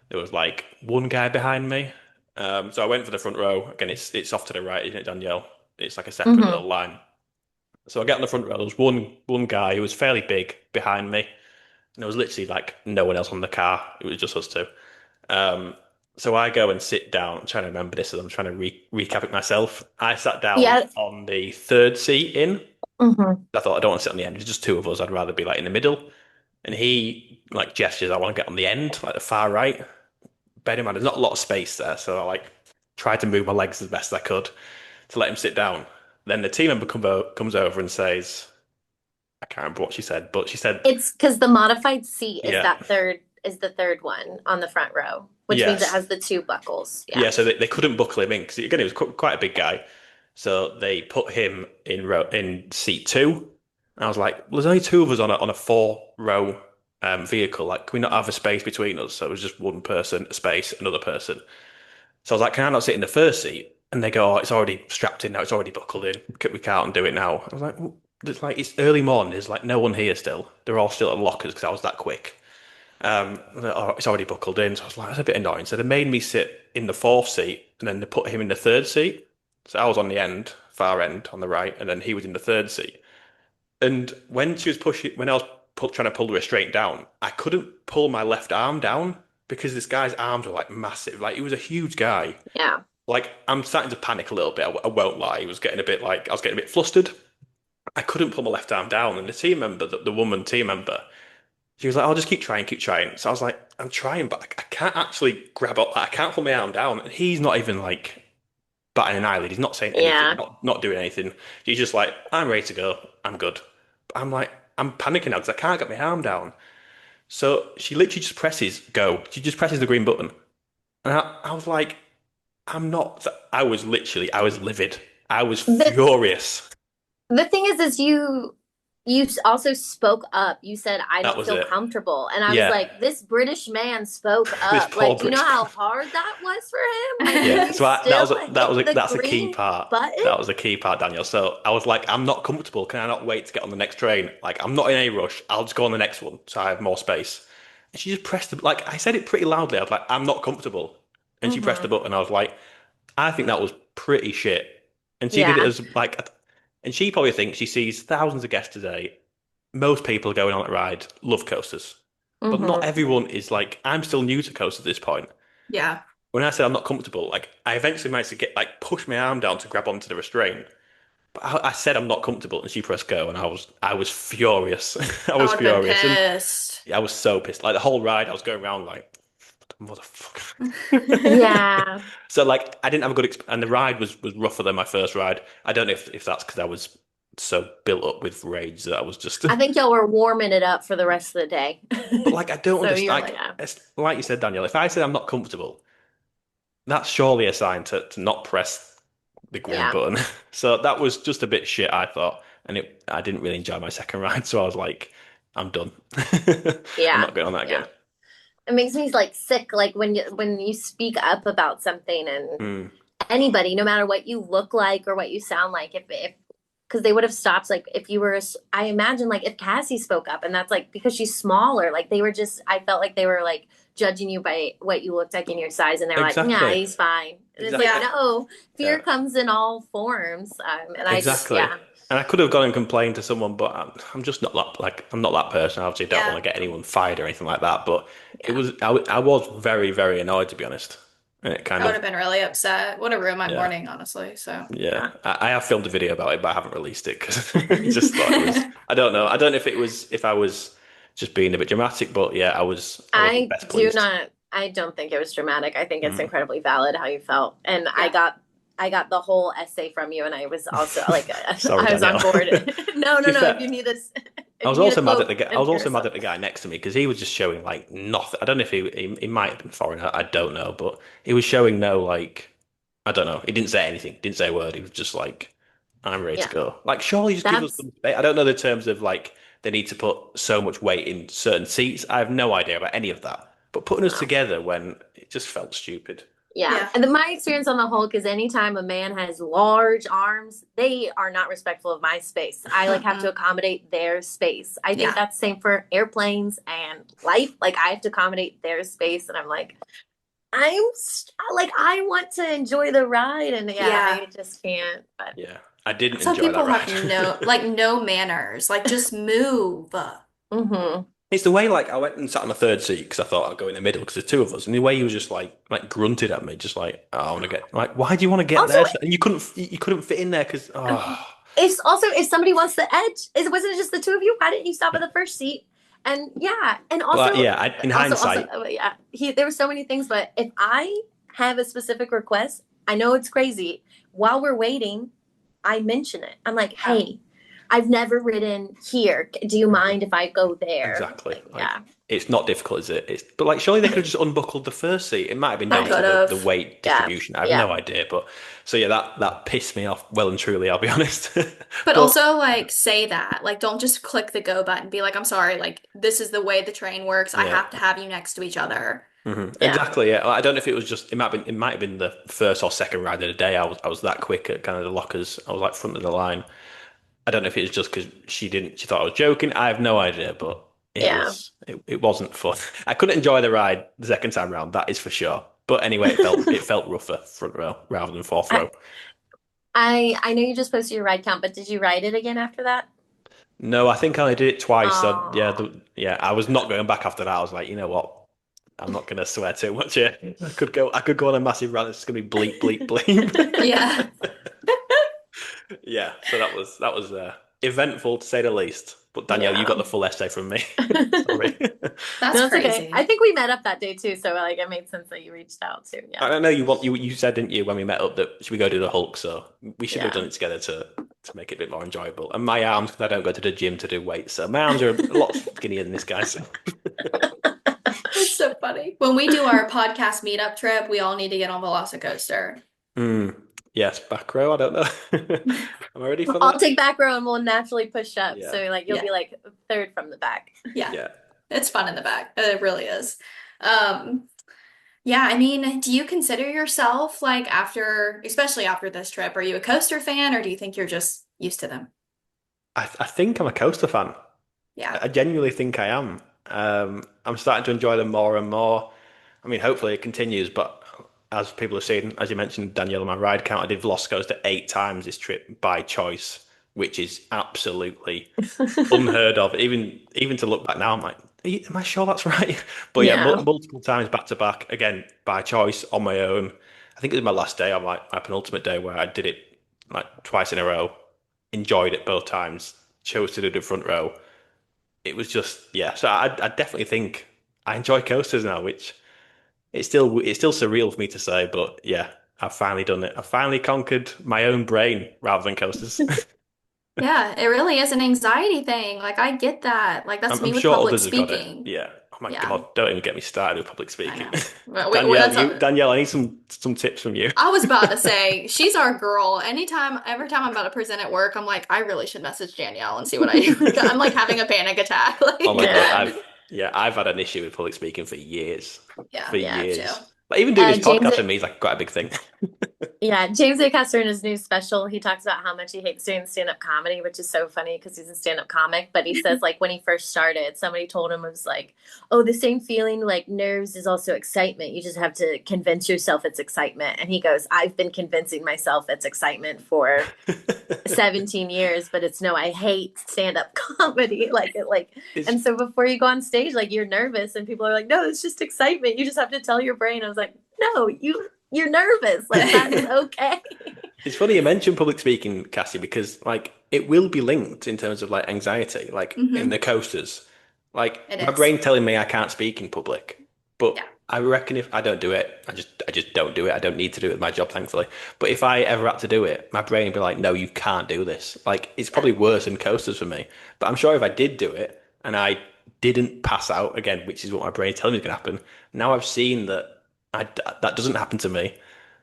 There was like one guy behind me. So I went for the front row. Again, it's off to the right, isn't it, Danielle? It's like a separate Hmm. little line. So I get on the front row. There was one guy who was fairly big behind me, and there was literally like no one else on the car. It was just us two. Um, so I go and sit down. I'm trying to remember this as I'm trying to recap it myself. I sat down Yeah. on the third seat in. Hmm. I thought I don't want to sit on the end. It's just two of us. I'd rather be like in the middle. And he like gestures. I want to get on the end, like the far right. Bear in mind, there's not a lot of space there, so I like tried to move my legs as best I could to let him sit down. Then the team member comes over and says, I can't remember what she said, but she said, It's because the modified seat is yeah, the third one on the front row, which means it yes. has the two buckles. Yeah. Yeah, so they couldn't buckle him in because again, he was quite a big guy. So they put him in seat two. And I was like, well, there's only two of us on a four row vehicle. Like, can we not have a space between us? So it was just one person, a space, another person. So I was like, can I not sit in the first seat? And they go, oh, it's already strapped in now. It's already buckled in. We can't do it now. I was like, well, it's early morning. There's like no one here still. They're all still at lockers because I was that quick. Oh, it's already buckled in. So I was like, that's a bit annoying. So they made me sit in the fourth seat and then they put him in the third seat. So I was on the end, far end on the right, and then he was in the third seat. And when I was trying to pull the restraint down, I couldn't pull my left arm down because this guy's arms were like massive. Like he was a huge guy. Yeah. Like I'm starting to panic a little bit. I won't lie. I was getting a bit flustered. I couldn't put my left arm down, and the team member, the woman team member, she was like, "I'll just keep trying, keep trying." So I was like, "I'm trying, but I can't actually grab up. I can't put my arm down." And he's not even like batting an eyelid. He's not saying anything, Yeah. not doing anything. He's just like, "I'm ready to go. I'm good." But I'm like, I'm panicking now because I can't get my arm down. So she literally just presses go. She just presses the green button, and I was like, "I'm not." I was livid. I was The furious. the thing is you also spoke up. You said I That don't was feel it. comfortable, and I was Yeah, like, this British man spoke this up. poor Like, do you know British. how hard that was for him? Like, and Yeah, he so that still was hit the that's a key green part. button. That was a key part, Daniel. So I was like, I'm not comfortable. Can I not wait to get on the next train? Like, I'm not in a rush. I'll just go on the next one so I have more space. And she just pressed the like I said it pretty loudly. I was like, I'm not comfortable. And she pressed the Hmm. button. I was like, I think that was pretty shit. And she did it Yeah. as like, and she probably thinks she sees thousands of guests today. Most people going on that ride love coasters, but not Hmm. everyone is like. I'm still new to coasters at this point. Yeah. When I said I'm not comfortable, like I eventually managed to get like push my arm down to grab onto the restraint. But I said I'm not comfortable, and she pressed go, and I was furious. I I was would have been furious, and pissed. I was so pissed. Like the whole ride, I was going around like motherfucker. Yeah. So like I didn't have a good and the ride was rougher than my first ride. I don't know if that's because I was so built up with rage that I was just. I think y'all were warming it up for the rest of the day. But like I don't So understand. you're like, Like yeah. it's, like you said, Daniel, if I said I'm not comfortable, that's surely a sign to not press the green Yeah. button. So that was just a bit shit, I thought, and I didn't really enjoy my second ride. So I was like, I'm done. I'm Yeah. not going on that Yeah. again. It makes me like sick, like when you speak up about something, and Mm, anybody, no matter what you look like or what you sound like, if because they would have stopped, like if you were, I imagine like if Cassie spoke up, and that's like because she's smaller, like they were just, I felt like they were like judging you by what you looked like in your size, and they're like, yeah, exactly. he's fine. And it's like, Exactly. Yeah. no, fear Yeah. comes in all forms. And I just, Exactly. yeah, And I could have gone and complained to someone, but I'm just not that like I'm not that person. Obviously, I don't want Yeah. to get anyone fired or anything like that. But yeah, I was very very annoyed to be honest, and it kind I would of have been really upset. Would have ruined my yeah morning, honestly. So, yeah. yeah. I have filmed a video about it, but I haven't released it because I just thought it was. I don't know. I don't know if it was if I was just being a bit dramatic, but yeah, I wasn't I best do pleased. not. I don't think it was dramatic. I think it's Mm. incredibly valid how you felt, and yeah. I got the whole essay from you, and I was also like, Sorry, I was on Danielle. board. No, To no, be no. If fair, you need this, I if was you need a also mad at quote, the guy. I and was also here's mad some. at the guy next to me because he was just showing like nothing. I don't know if he might have been foreign. I don't know, but he was showing no like I don't know. He didn't say anything. Didn't say a word. He was just like, "I'm ready to Yeah, go." Like, surely just give us that's some space. I don't know the terms of like they need to put so much weight in certain seats. I have no idea about any of that. But putting us no. together when it just felt stupid. Yeah, Yeah. and then my experience on the Hulk is anytime a man has large arms, they are not respectful of my space. I like have to Mm-mm. accommodate their space. I think Yeah. that's the same for airplanes and life. Like I have to accommodate their space, and I'm like, like I want to enjoy the ride, and yeah, Yeah. I just can't. But Yeah, I didn't Some enjoy that people have ride. no manners. Like just move. hmm It's the way like I went and sat on the third seat because I thought I'd go in the middle because there's two of us, and the way he was just like grunted at me, just like oh, I want to get like why do you want to get also, there? And you couldn't fit in there because oh if somebody wants the edge, it wasn't just the two of you. Why didn't you stop at the first seat? And yeah, and well also, yeah. In hindsight, yeah, there were so many things. But if I have a specific request, I know it's crazy. While we're waiting, I mention it. I'm like, Yeah. hey, I've never ridden here. Do you mind if I go there? exactly. Like, Like yeah, it's not difficult, is it? It's but like surely they could have just unbuckled the first seat. It might have been They down to could the have. weight yeah, distribution. I have yeah, no idea, but so yeah, that pissed me off well and truly. I'll be honest. But But also like say that. Like don't just click the go button. Be like, I'm sorry, like this is the way the train works. I yeah. have to have you next to each other. yeah. Exactly, yeah. I don't know if it was just it might have been the first or second ride of the day. I was that quick at kind of the lockers. I was like front of the line. I don't know if it was just because she thought I was joking. I have no idea, but Yeah. it wasn't fun. I couldn't enjoy the ride the second time round, that is for sure. But anyway, it felt rougher front row rather than fourth I, row. I know you just posted your ride count, but did you ride it again after that? No, I think I only did it twice. So yeah, Oh, yeah, I was not going back after that. I was like, you know what? I'm not gonna swear too much here. I could go on a massive rant. It's gonna be bleep, bleep, bleep. Yeah. Yeah, so that was eventful to say the least. But Danielle, you Yeah. got the full essay from me. Sorry. That's No, it's okay. I crazy. think we met up that day too, so like it made sense that you reached out too. I Yeah. don't know. You said, didn't you, when we met up that should we go do the Hulk? So we should have Yeah. done it together to make it a bit more enjoyable. And my arms, because I don't go to the gym to do weights, so my arms are a lot skinnier than this guy's. That's so funny. When we do our podcast meetup trip, we all need to get on Velocicoaster. Mm, yes, back row. I don't know. Am I ready for I'll that? take back row and we'll naturally push up. Yeah, So like you'll Yeah. be like third from the back. Yeah. yeah. It's fun in the back. It really is. Um, yeah, I mean, do you consider yourself like after, especially after this trip, are you a coaster fan or do you think you're just used to them? I think I'm a coaster fan. Yeah. I genuinely think I am. I'm starting to enjoy them more and more. I mean, hopefully it continues, but as people have seen, as you mentioned, Danielle, my ride count, I did Velocicoaster 8 times this trip by choice, which is absolutely unheard of. Even to look back now, I'm like, am I sure that's right? But yeah, Yeah. multiple times back to back, again, by choice, on my own. I think it was my last day, on my penultimate day, where I did it like twice in a row, enjoyed it both times, chose to do the front row. It was just, yeah. So I definitely think I enjoy coasters now, which it's still surreal for me to say, but yeah, I've finally done it. I've finally conquered my own brain rather than coasters. Yeah, it really is an anxiety thing. Like I get that. Like that's I'm me with sure public others have got it. speaking. Yeah. Oh my Yeah, God, don't even get me started with public I speaking. know. But Danielle, that's Danielle, I need some tips from you. I was about to say she's our girl. Every time I'm about to present at work, I'm like, I really should message Danielle and see what I. I'm like having a panic attack. Oh my Like, God, Yeah. I've had an issue with public speaking for years. yeah, For Yeah, me too. years. But even doing this James podcast for me is like quite a big thing. Yeah, James Acaster in his new special, he talks about how much he hates doing stand-up comedy, which is so funny because he's a stand-up comic. But he says, like, when he first started, somebody told him it was like, oh, the same feeling like nerves is also excitement. You just have to convince yourself it's excitement. And he goes, I've been convincing myself it's excitement for 17 years, but it's no, I hate stand-up comedy. It's And so before you go on stage, like you're nervous and people are like, no, it's just excitement. You just have to tell your brain. I was like, no, you're nervous. Like that is okay. It's funny you mentioned public speaking, Cassie, because like it will be linked in terms of like anxiety, like in Hmm. the coasters. Like It my is. brain telling me I can't speak in public, but Yeah. I reckon if I don't do it, I just don't do it. I don't need to do it with my job, thankfully. But if I ever had to do it, my brain would be like, no, you can't do this. Like it's Yeah. probably worse than coasters for me. But I'm sure if I did do it and I didn't pass out again, which is what my brain telling me is going to happen. Now I've seen that that doesn't happen to me.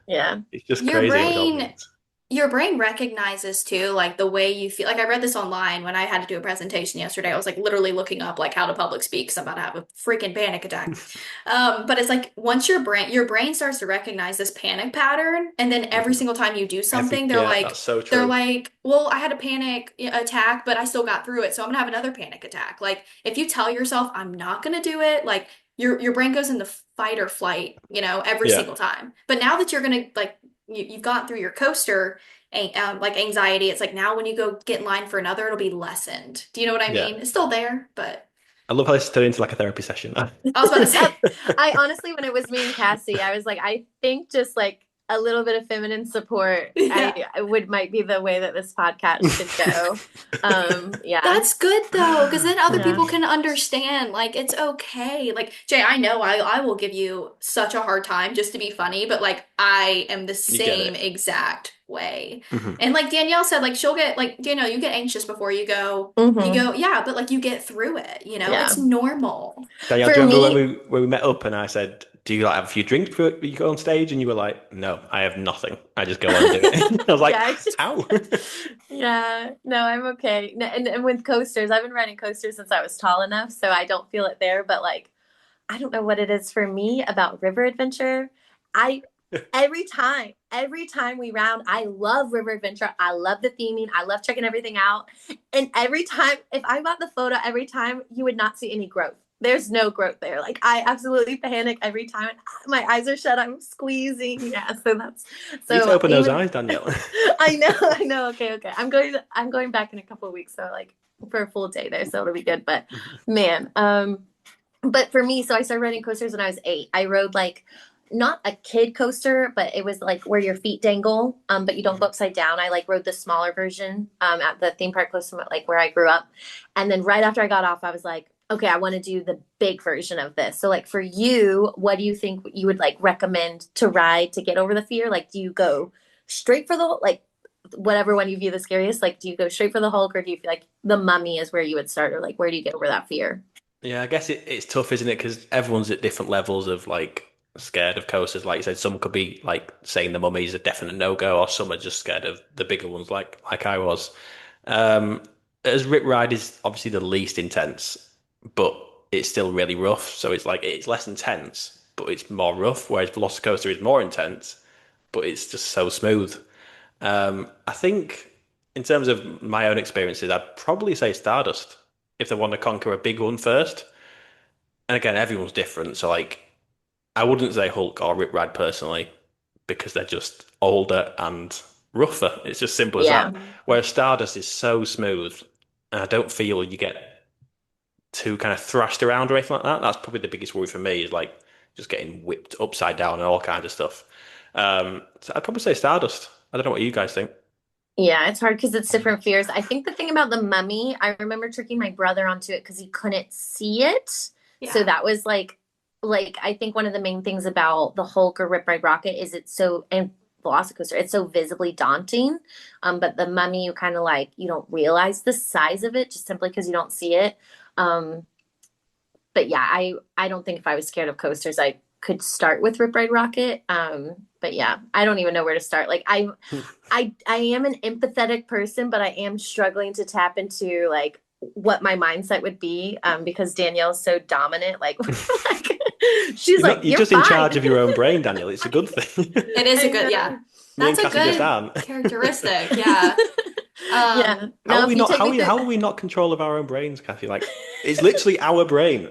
Yeah. It's just Your crazy what it all brain means. Your brain recognizes too, like the way you feel. Like I read this online when I had to do a presentation yesterday. I was like literally looking up like how to public speak because I'm about to have a freaking panic attack. But it's like once your brain starts to recognize this panic pattern, and then every Mhm. single time you do something, they're Yeah, that's like, so they're true. like, well, I had a panic attack, but I still got through it, so I'm gonna have another panic attack. Like if you tell yourself I'm not gonna do it, like your brain goes into fight or flight, every Yeah, single time. But now that you're gonna like you've gone through your coaster like anxiety. It's like now when you go get in line for another, it'll be lessened. Do you know what I yeah. mean? It's still there, but I love how this turned into like a therapy session. I was about to say, I honestly, when it was me and Cassie, I was like, I think just like a little bit of feminine support, yeah. I would might be the way that this podcast should go. Yeah, That's good though, because then other yeah, people can understand. Like it's okay. Like Jay, I know I will give you such a hard time just to be funny, but like I am the You get same it. exact way. Hmm. And like Danielle said, like she'll get like Danielle, you get anxious before you go. You hmm go, yeah, but like you get through it. yeah. It's normal. Danielle, do For you remember when me, we met up and I said, "Do you like have a few drinks before you go on stage?" And you were like, "No, I have nothing. I just go on and do it." I was like, yeah, I just, "How?" yeah, no, I'm okay. And with coasters, I've been riding coasters since I was tall enough, so I don't feel it there. But like, I don't know what it is for me about river adventure. I every time we round, I love river adventure. I love the theming. I love checking everything out. And every time, if I got the photo, every time you would not see any growth. There's no growth there. Like I absolutely panic every time. My eyes are shut. I'm squeezing. Yeah. So that's You need to so open those even. eyes, Danielle. I know. Okay. I'm going back in a couple of weeks. So like for a full day there. So it'll be good. But man, but for me, so I started riding coasters when I was 8. I rode like not a kid coaster, but it was like where your feet dangle, but you don't go upside down. I like rode the smaller version at the theme park close to like where I grew up. And then right after I got off, I was like, okay, I want to do the big version of this. So like for you, what do you think you would like recommend to ride to get over the fear? Like, do you go straight for the like whatever one you view the scariest? Like, do you go straight for the Hulk, or do you feel like the Mummy is where you would start, or like where do you get over that fear? Yeah, I guess it's tough, isn't it? Because everyone's at different levels of like scared of coasters. Like you said, some could be like saying the Mummy is a definite no-go, or some are just scared of the bigger ones, like I was. Um, as Rip Ride is obviously the least intense, but it's still really rough. So it's like it's less intense, but it's more rough. Whereas Velocicoaster is more intense, but it's just so smooth. I think in terms of my own experiences, I'd probably say Stardust if they want to conquer a big one first. And again, everyone's different. So like, I wouldn't say Hulk or Rip Ride personally because they're just older and rougher. It's just simple as Yeah. that. Whereas Stardust is so smooth, and I don't feel you get too kind of thrashed around or anything like that. That's probably the biggest worry for me is like just getting whipped upside down and all kinds of stuff. So I'd probably say Stardust. I don't know what you guys think. Yeah, it's hard because it's different fears. I think the thing about the Mummy, I remember tricking my brother onto it because he couldn't see it. So Yeah. that was like I think one of the main things about the Hulk or Rip Ride Rocket is it's so and Velocicoaster, it's so visibly daunting. But the Mummy, you kind of like you don't realize the size of it just simply because you don't see it. Um, but yeah, I don't think if I was scared of coasters, I could start with Rip Ride Rocket. But yeah, I don't even know where to start. Like I am an empathetic person, but I am struggling to tap into like what my mindset would be because Danielle's so dominant. Like, like she's You're like, not, you're you're just in fine. charge of your own brain, Daniel. It's a good thing. It is a I good, know. yeah. Me and That's a Cassie just good aren't. characteristic. Yeah. Yeah. How No, are if we you not? take me through, How are we not control of our own brains, Kathy? Like it's literally our brain.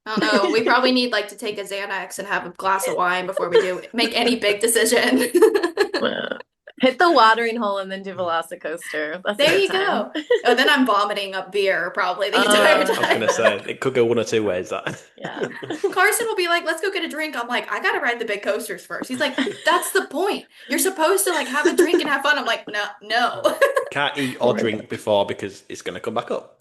I don't know. We probably need like to take a Xanax and have a glass of wine before we do make any big decision. hit the watering hole and then do Velocicoaster. That's a There good you time. go. Oh, then I'm vomiting up beer probably the entire Yeah, Oh I was time. gonna say it could go one or two ways. That. yeah. Carson will be like, "Let's go get a drink." I'm like, "I gotta ride the big coasters first." He's like, "That's the point. You're supposed to like have a drink and have fun." I'm like, "No, no." Can't eat or drink before because it's gonna come back up.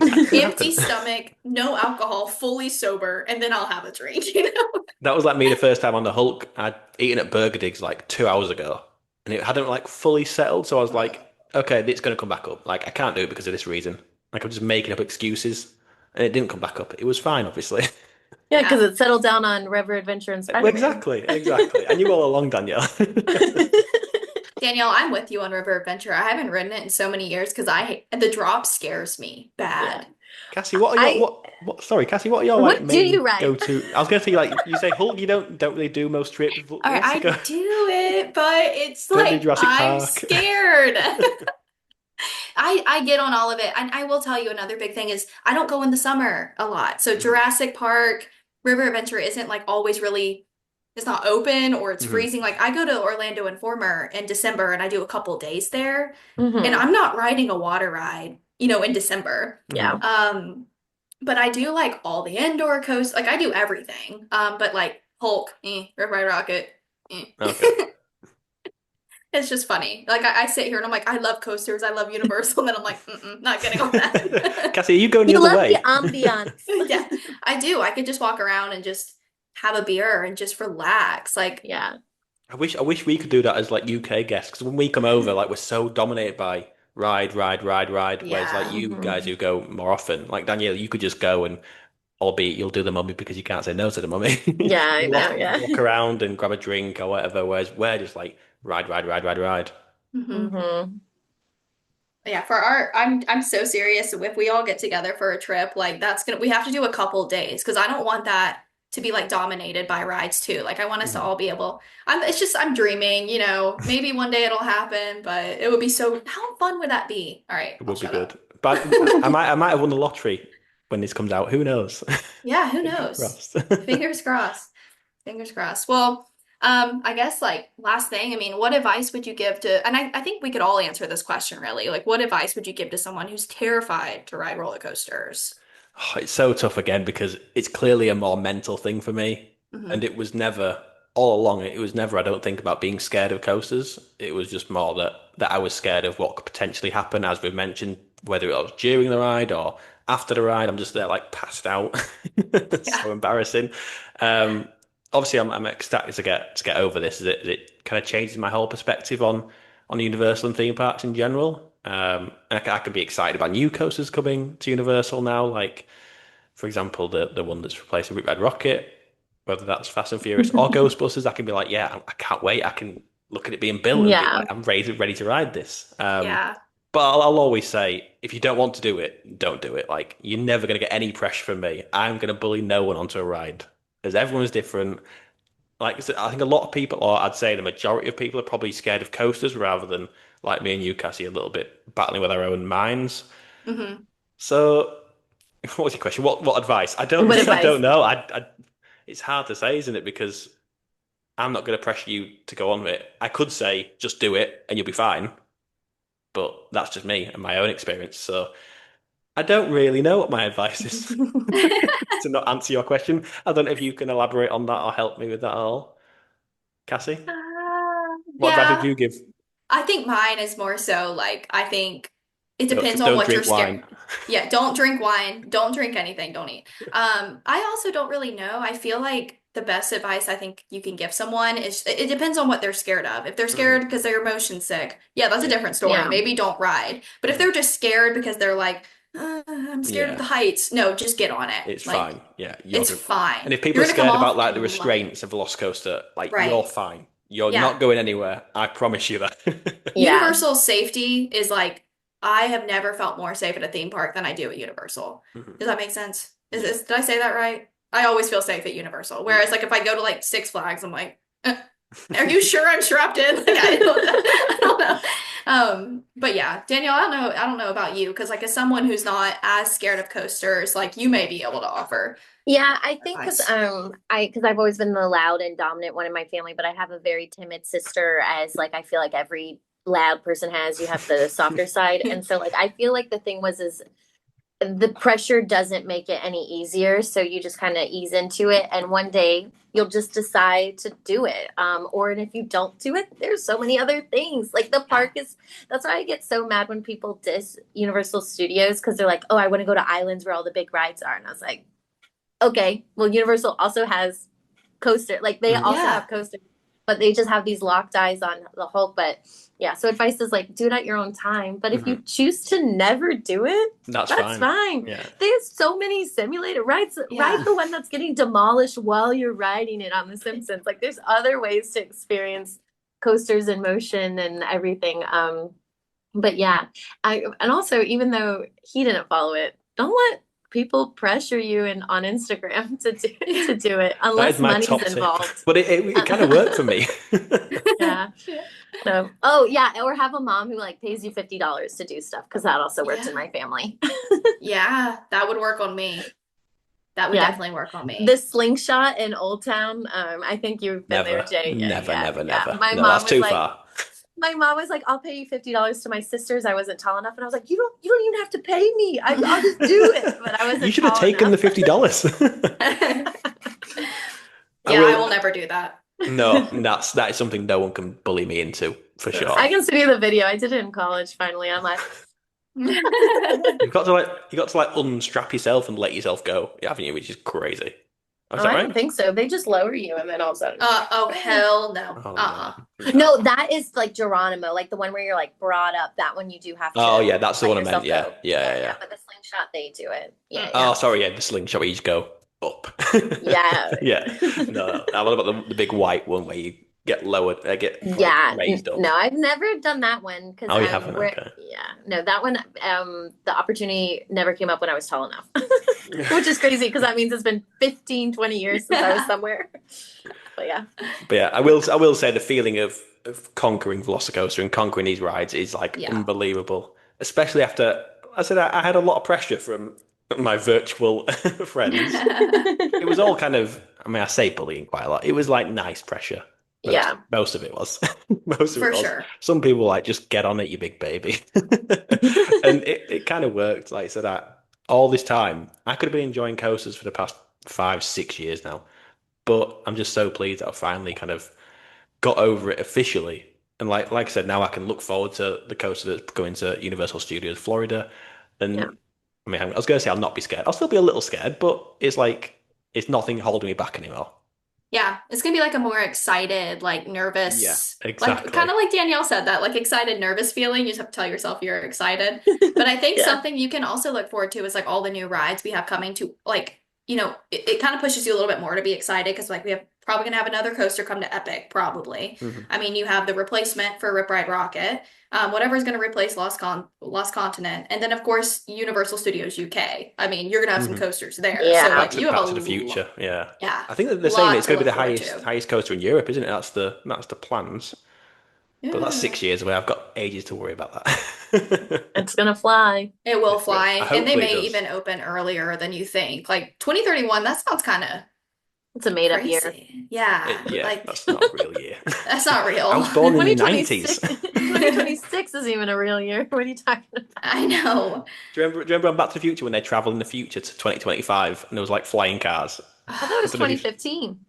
It's gonna Empty happen. stomach, no alcohol, fully sober, and then I'll have a drink, you know? That was like me the first time on the Hulk. I'd eaten at Burger Digs like 2 hours ago, and it hadn't like fully settled. So I was like, okay, it's gonna come back up. Like I can't do it because of this reason. Like I'm just making up excuses, and it didn't come back up. It was fine, obviously. Yeah, because Yeah. it settled down on River Adventure and Well, Spider-Man. exactly, exactly. I knew all along, Danielle. Danielle, I'm with you on River Adventure. I haven't ridden it in so many years because the drop scares me Yeah. bad. Cassie, what are your I what? Sorry, Cassie, what are your like what do main you write? go-to? I was gonna say like you say Hulk, you don't really do most trips. All right, What's the I go? do it, but it's Don't do like Jurassic I'm Park. scared. I get on all of it. And I will tell you another big thing is I don't go in the summer a lot. So Mhm. Jurassic Park, River Adventure isn't like always really it's not open or it's Mhm. freezing. Like I go to Orlando Informer in December and I do a couple days there and Hmm. I'm not riding a water ride, in December. Yeah. Mhm. But I do like all the indoor coast, like I do everything. But like Hulk, River Ride Rocket, eh. Okay. It's just funny. Like I sit here and I'm like, I love coasters, I love Universal, and then I'm like, not getting on that. Cassie, are you going the You other love the way? ambiance. Yeah, I do. I could just walk around and just have a beer and just relax. Like, Yeah. I wish we could do that as like UK guests because when we come over, like we're so dominated by ride, ride, ride, ride. Whereas like yeah. you guys Hmm. who go more often, like Danielle, you could just go and albeit you'll do the mummy because you can't say no to the mummy. Yeah, I know. Walk, Yeah. walk around and grab a drink or whatever. Whereas we're just like ride, ride, ride, ride, ride. hmm Hmm. Yeah, for I'm so serious. If we all get together for a trip, like we have to do a couple days because I don't want that to be like dominated by rides too. Like I want us to Mhm. all be able. I'm dreaming, maybe one day it'll happen, but it would be so, how fun would that be? All right, It I'll would be shut up. good. But I might have won the lottery when this comes out. Who knows? Yeah, who Fingers knows? crossed. Fingers crossed. Fingers crossed. Well, I guess like last thing, I mean, what advice would you give to, and I think we could all answer this question really. Like, what advice would you give to someone who's terrified to ride roller coasters? Oh, it's so tough again because it's clearly a more mental thing for me, Hmm and it was never all along, it was never, I don't think, about being scared of coasters. It was just more that I was scared of what could potentially happen, as we've mentioned, whether it was during the ride or after the ride. I'm just there like passed out. It's Yeah. so embarrassing. Um, Obviously, I'm ecstatic to get over this. It kind of changes my whole perspective on Universal and theme parks in general. And I can be excited about new coasters coming to Universal now, like for example, the one that's replacing Rip Red Rocket, whether that's Fast and Furious or Ghostbusters, I can be like, yeah, I can't wait. I can look at it being built and be Yeah. like, I'm ready to ride this. Yeah. But I'll always say, if you don't want to do it, don't do it. Like, you're never going to get any pressure from me. I'm going to bully no one onto a ride, because everyone's different. Like, I think a lot of people, or I'd say the majority of people, are probably scared of coasters rather than like me and you, Cassie, a little bit battling with our own minds. Hmm. So, what was your question? What advice? I don't What I don't advice? know. It's hard to say, isn't it? Because I'm not going to pressure you to go on with it. I could say just do it and you'll be fine, but that's just me and my own experience. So I don't really know what my advice is to not answer your question. I don't know if you can elaborate on that or help me with that at all, Cassie. What advice would Yeah. you give? I think mine is more so like I think it depends on Don't what you're drink scared. wine. Yeah, don't drink wine, don't drink anything, don't eat. I also don't really know. I feel like the best advice I think you can give someone is it depends on what they're scared of. If they're Hmm. scared because they're motion sick, yeah, that's a Yeah. different story. Yeah. Maybe don't ride. But if Hmm. they're just scared because they're like, I'm scared of Yeah. the heights, no, just get on it. It's Like fine. Yeah, you're it's good. And fine. if people You're are gonna come scared about off like the and love it. restraints of Velocicoaster, like you're Right. fine. You're Yeah. not going anywhere. I promise you that. Yeah. Universal safety is like I have never felt more safe at a theme park than I do at Universal. Mhm. Does that make sense? Yeah, Did I say that right? I always feel safe at Universal. Whereas yeah. like if I go to like Six Flags, I'm like, are you sure I'm strapped in? Like I don't know. But yeah, Danielle, I don't know about you because like as someone who's not as scared of coasters, like you may be able to offer Yeah, I think because advice. I've always been the loud and dominant one in my family, but I have a very timid sister, as like I feel like every loud person has. You have the softer side, and so like I feel like the thing was is the pressure doesn't make it any easier, so you just kind of ease into it, and one day you'll just decide to do it. Or and if you don't do it, there's so many other things. Like the Yeah. park is. That's why I get so mad when people diss Universal Studios because they're like, "Oh, I want to go to islands where all the big rides are," and I was like, okay, well, Universal also has coaster, like they Mhm. also Yeah. have coasters, but they just have these locked eyes on the Hulk. But yeah, so advice is like do it at your own time. But if you Mhm. choose to never do it, That's that's fine. fine. Yeah. There's so many simulated rides. Ride Yeah. the one that's getting demolished while you're riding it on The Simpsons. Like there's other ways to experience coasters in motion and everything. But yeah, I and also even though he didn't follow it, don't let people pressure you and on Instagram to do it That is unless my money's top tip. involved. But it kind of worked for me. Yeah. So, oh yeah, or have a mom who like pays you $50 to do stuff because that also worked in Yeah. my family. Yeah. That would work on me. That would Yeah, definitely work on the me. slingshot in Old Town. I think you've been there, Never, Jay. Yeah, never, yeah, never, yeah. never. No, that's too far. My mom was like, "I'll pay you $50 to my sisters." I wasn't tall enough, and I was like, you don't even have to pay me. I'll just do it." But I You wasn't should have tall taken the enough. $50. I Yeah, I will. will never do that. No, that is something no one can bully me into for I sure. can send you the video. I did it in college. Finally, I'm like, You got to like unstrap yourself and let yourself go, haven't you? Which is crazy. Oh, is "Oh, that I don't right? think so. They just lower you, and then all of a sudden." Oh hell no. Oh Uh-uh. no, no. No, that is like Geronimo, like the one where you're like brought up. That one you do have Oh to yeah, that's the let one I meant. yourself Yeah, go. yeah, Yeah, yeah, yeah. yeah. But the slingshot, they do it. Yeah, Oh, yeah, sorry, yeah, the slingshot where you just go up. yeah, Yeah, no, I what about the big white one where you get lowered, get like yeah. raised No, up? I've never done that one because Oh, you haven't? Okay. yeah, no, that one the opportunity never came up when I was tall enough, which is crazy because that means it's been 15, 20 years since I was somewhere. But yeah, But yeah, I will say the feeling of conquering Velocicoaster and conquering these rides is like Yeah. unbelievable. Especially after I said I had a lot of pressure from my virtual friends. It was all kind of, I mean, I say bullying quite a lot. It was like nice pressure. Most yeah, most of it was. Most of it For was. sure. Some people were like, just get on it, you big baby. And it kind of worked. Like I said, all this time, I could have been enjoying coasters for the past 5, 6 years now. but I'm just so pleased that I finally kind of got over it officially. And like I said, now I can look forward to the coaster that's going to Universal Studios Florida. Yeah. And I mean, I was going to say I'll not be scared. I'll still be a little scared, but it's like it's nothing holding me back anymore. Yeah, it's gonna be like a more excited, like Yeah, nervous, like kind exactly. of like Danielle said, that like excited, nervous feeling. You just have to tell yourself you're excited. But I think Yeah. something you can also look forward to is like all the new rides we have coming to like, it kind of pushes you a little bit more to be excited because like we have probably gonna have another coaster come to Epic, probably. Mhm. I mean, you have the replacement for Rip Ride Rocket, whatever is gonna replace Lost Continent, and then of course Universal Studios UK. I mean, you're gonna have some Mhm. coasters there. So Yeah. like you have a Back to the Future. Yeah, yeah, I think that they're saying lot it's to going to be look the forward highest to. coaster in Europe, isn't it? That's the plans. But that's Yeah. 6 years away. I've got ages to worry about that. It's gonna fly. It will It will. fly, and they Hopefully it may does. even open earlier than you think. Like 2031, that sounds kind of It's a made up year. crazy. Yeah, Yeah, like that's not a real year. that's not I real. was born in the 90s. 2026 2026 isn't even a real year. What are you talking about? I know. Do you remember on Back to the Future when they travel in the future to 2025 and there was like flying cars? I thought it I was don't know if you. 2015.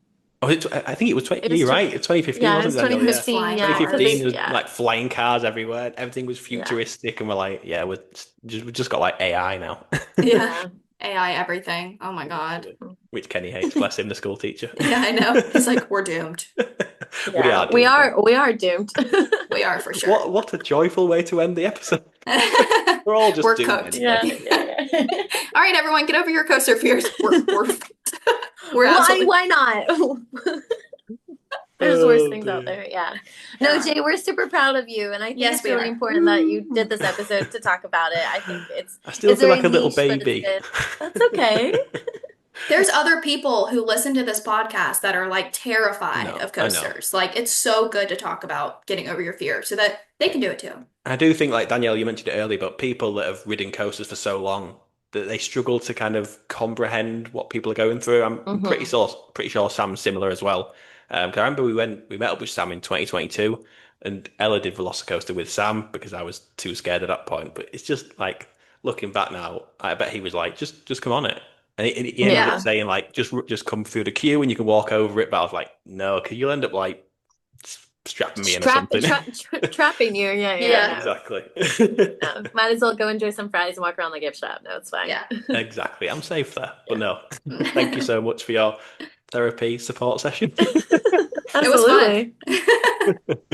Oh, I think it was 20. It Yeah, was you're right. It's 2015, yeah, it wasn't was it, Daniel? Yeah. 2015. Flying Yeah, because 2015, cars. there was yeah, like flying cars everywhere. Everything was yeah, futuristic, and we're like, yeah, we just got like AI now. Yeah. yeah. AI everything. Oh my God. Literally. Which Kenny hates, bless him, the school teacher. Yeah, I know. He's like, we're doomed. We Yeah, are doomed. we are doomed. We are for sure. What a joyful way to end the episode. We're all just We're doomed cooked. anyway. Yeah, yeah, yeah. All right, everyone, get over your coaster fears. We're Why? absolutely Why not? There's worse Oh things out dear. there. Yeah. No, yeah. Jay, we're super proud of you, and I think Yes, it's we really are. important that you did this episode to talk about it. I think I still it's feel very like a little niche, but it's baby. good. That's okay. There's other people who listen to this podcast that are like terrified No, of I know. coasters. Like it's so good to talk about getting over your fear so that they can do it too. I do think, like Danielle, you mentioned it earlier, but people that have ridden coasters for so long that they struggle to kind of comprehend what people are going through. I'm Hmm. pretty sure Sam's similar as well. 'Cause I remember we met up with Sam in 2022, and Ella did Velocicoaster with Sam because I was too scared at that point. But it's just like looking back now, I bet he was like, just come on it. And he ended up Yeah. saying like, just come through the queue and you can walk over it. But I was like, no, because you'll end up like strapping me in or something. Trapping you. Yeah, yeah, Yeah. no. Exactly. No. Might as well go enjoy some fries and walk around the gift shop. No, it's fine. Yeah. Exactly. I'm safe there. But Yeah. no, thank you so much for your therapy support session. It was fun. Absolutely.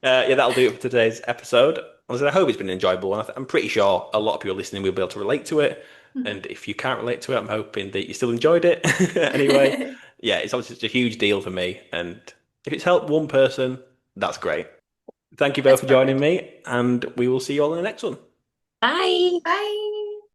Yeah, that'll do it for today's episode. I hope it's been an enjoyable one. I'm pretty sure a lot of people listening will be able to relate to it. And if you can't relate to it, I'm hoping that you still enjoyed it. Anyway, yeah, it's obviously just a huge deal for me. And if it's helped one person, that's great. Thank you both That's for joining perfect. me, and we will see you all in the next one. Bye. Bye.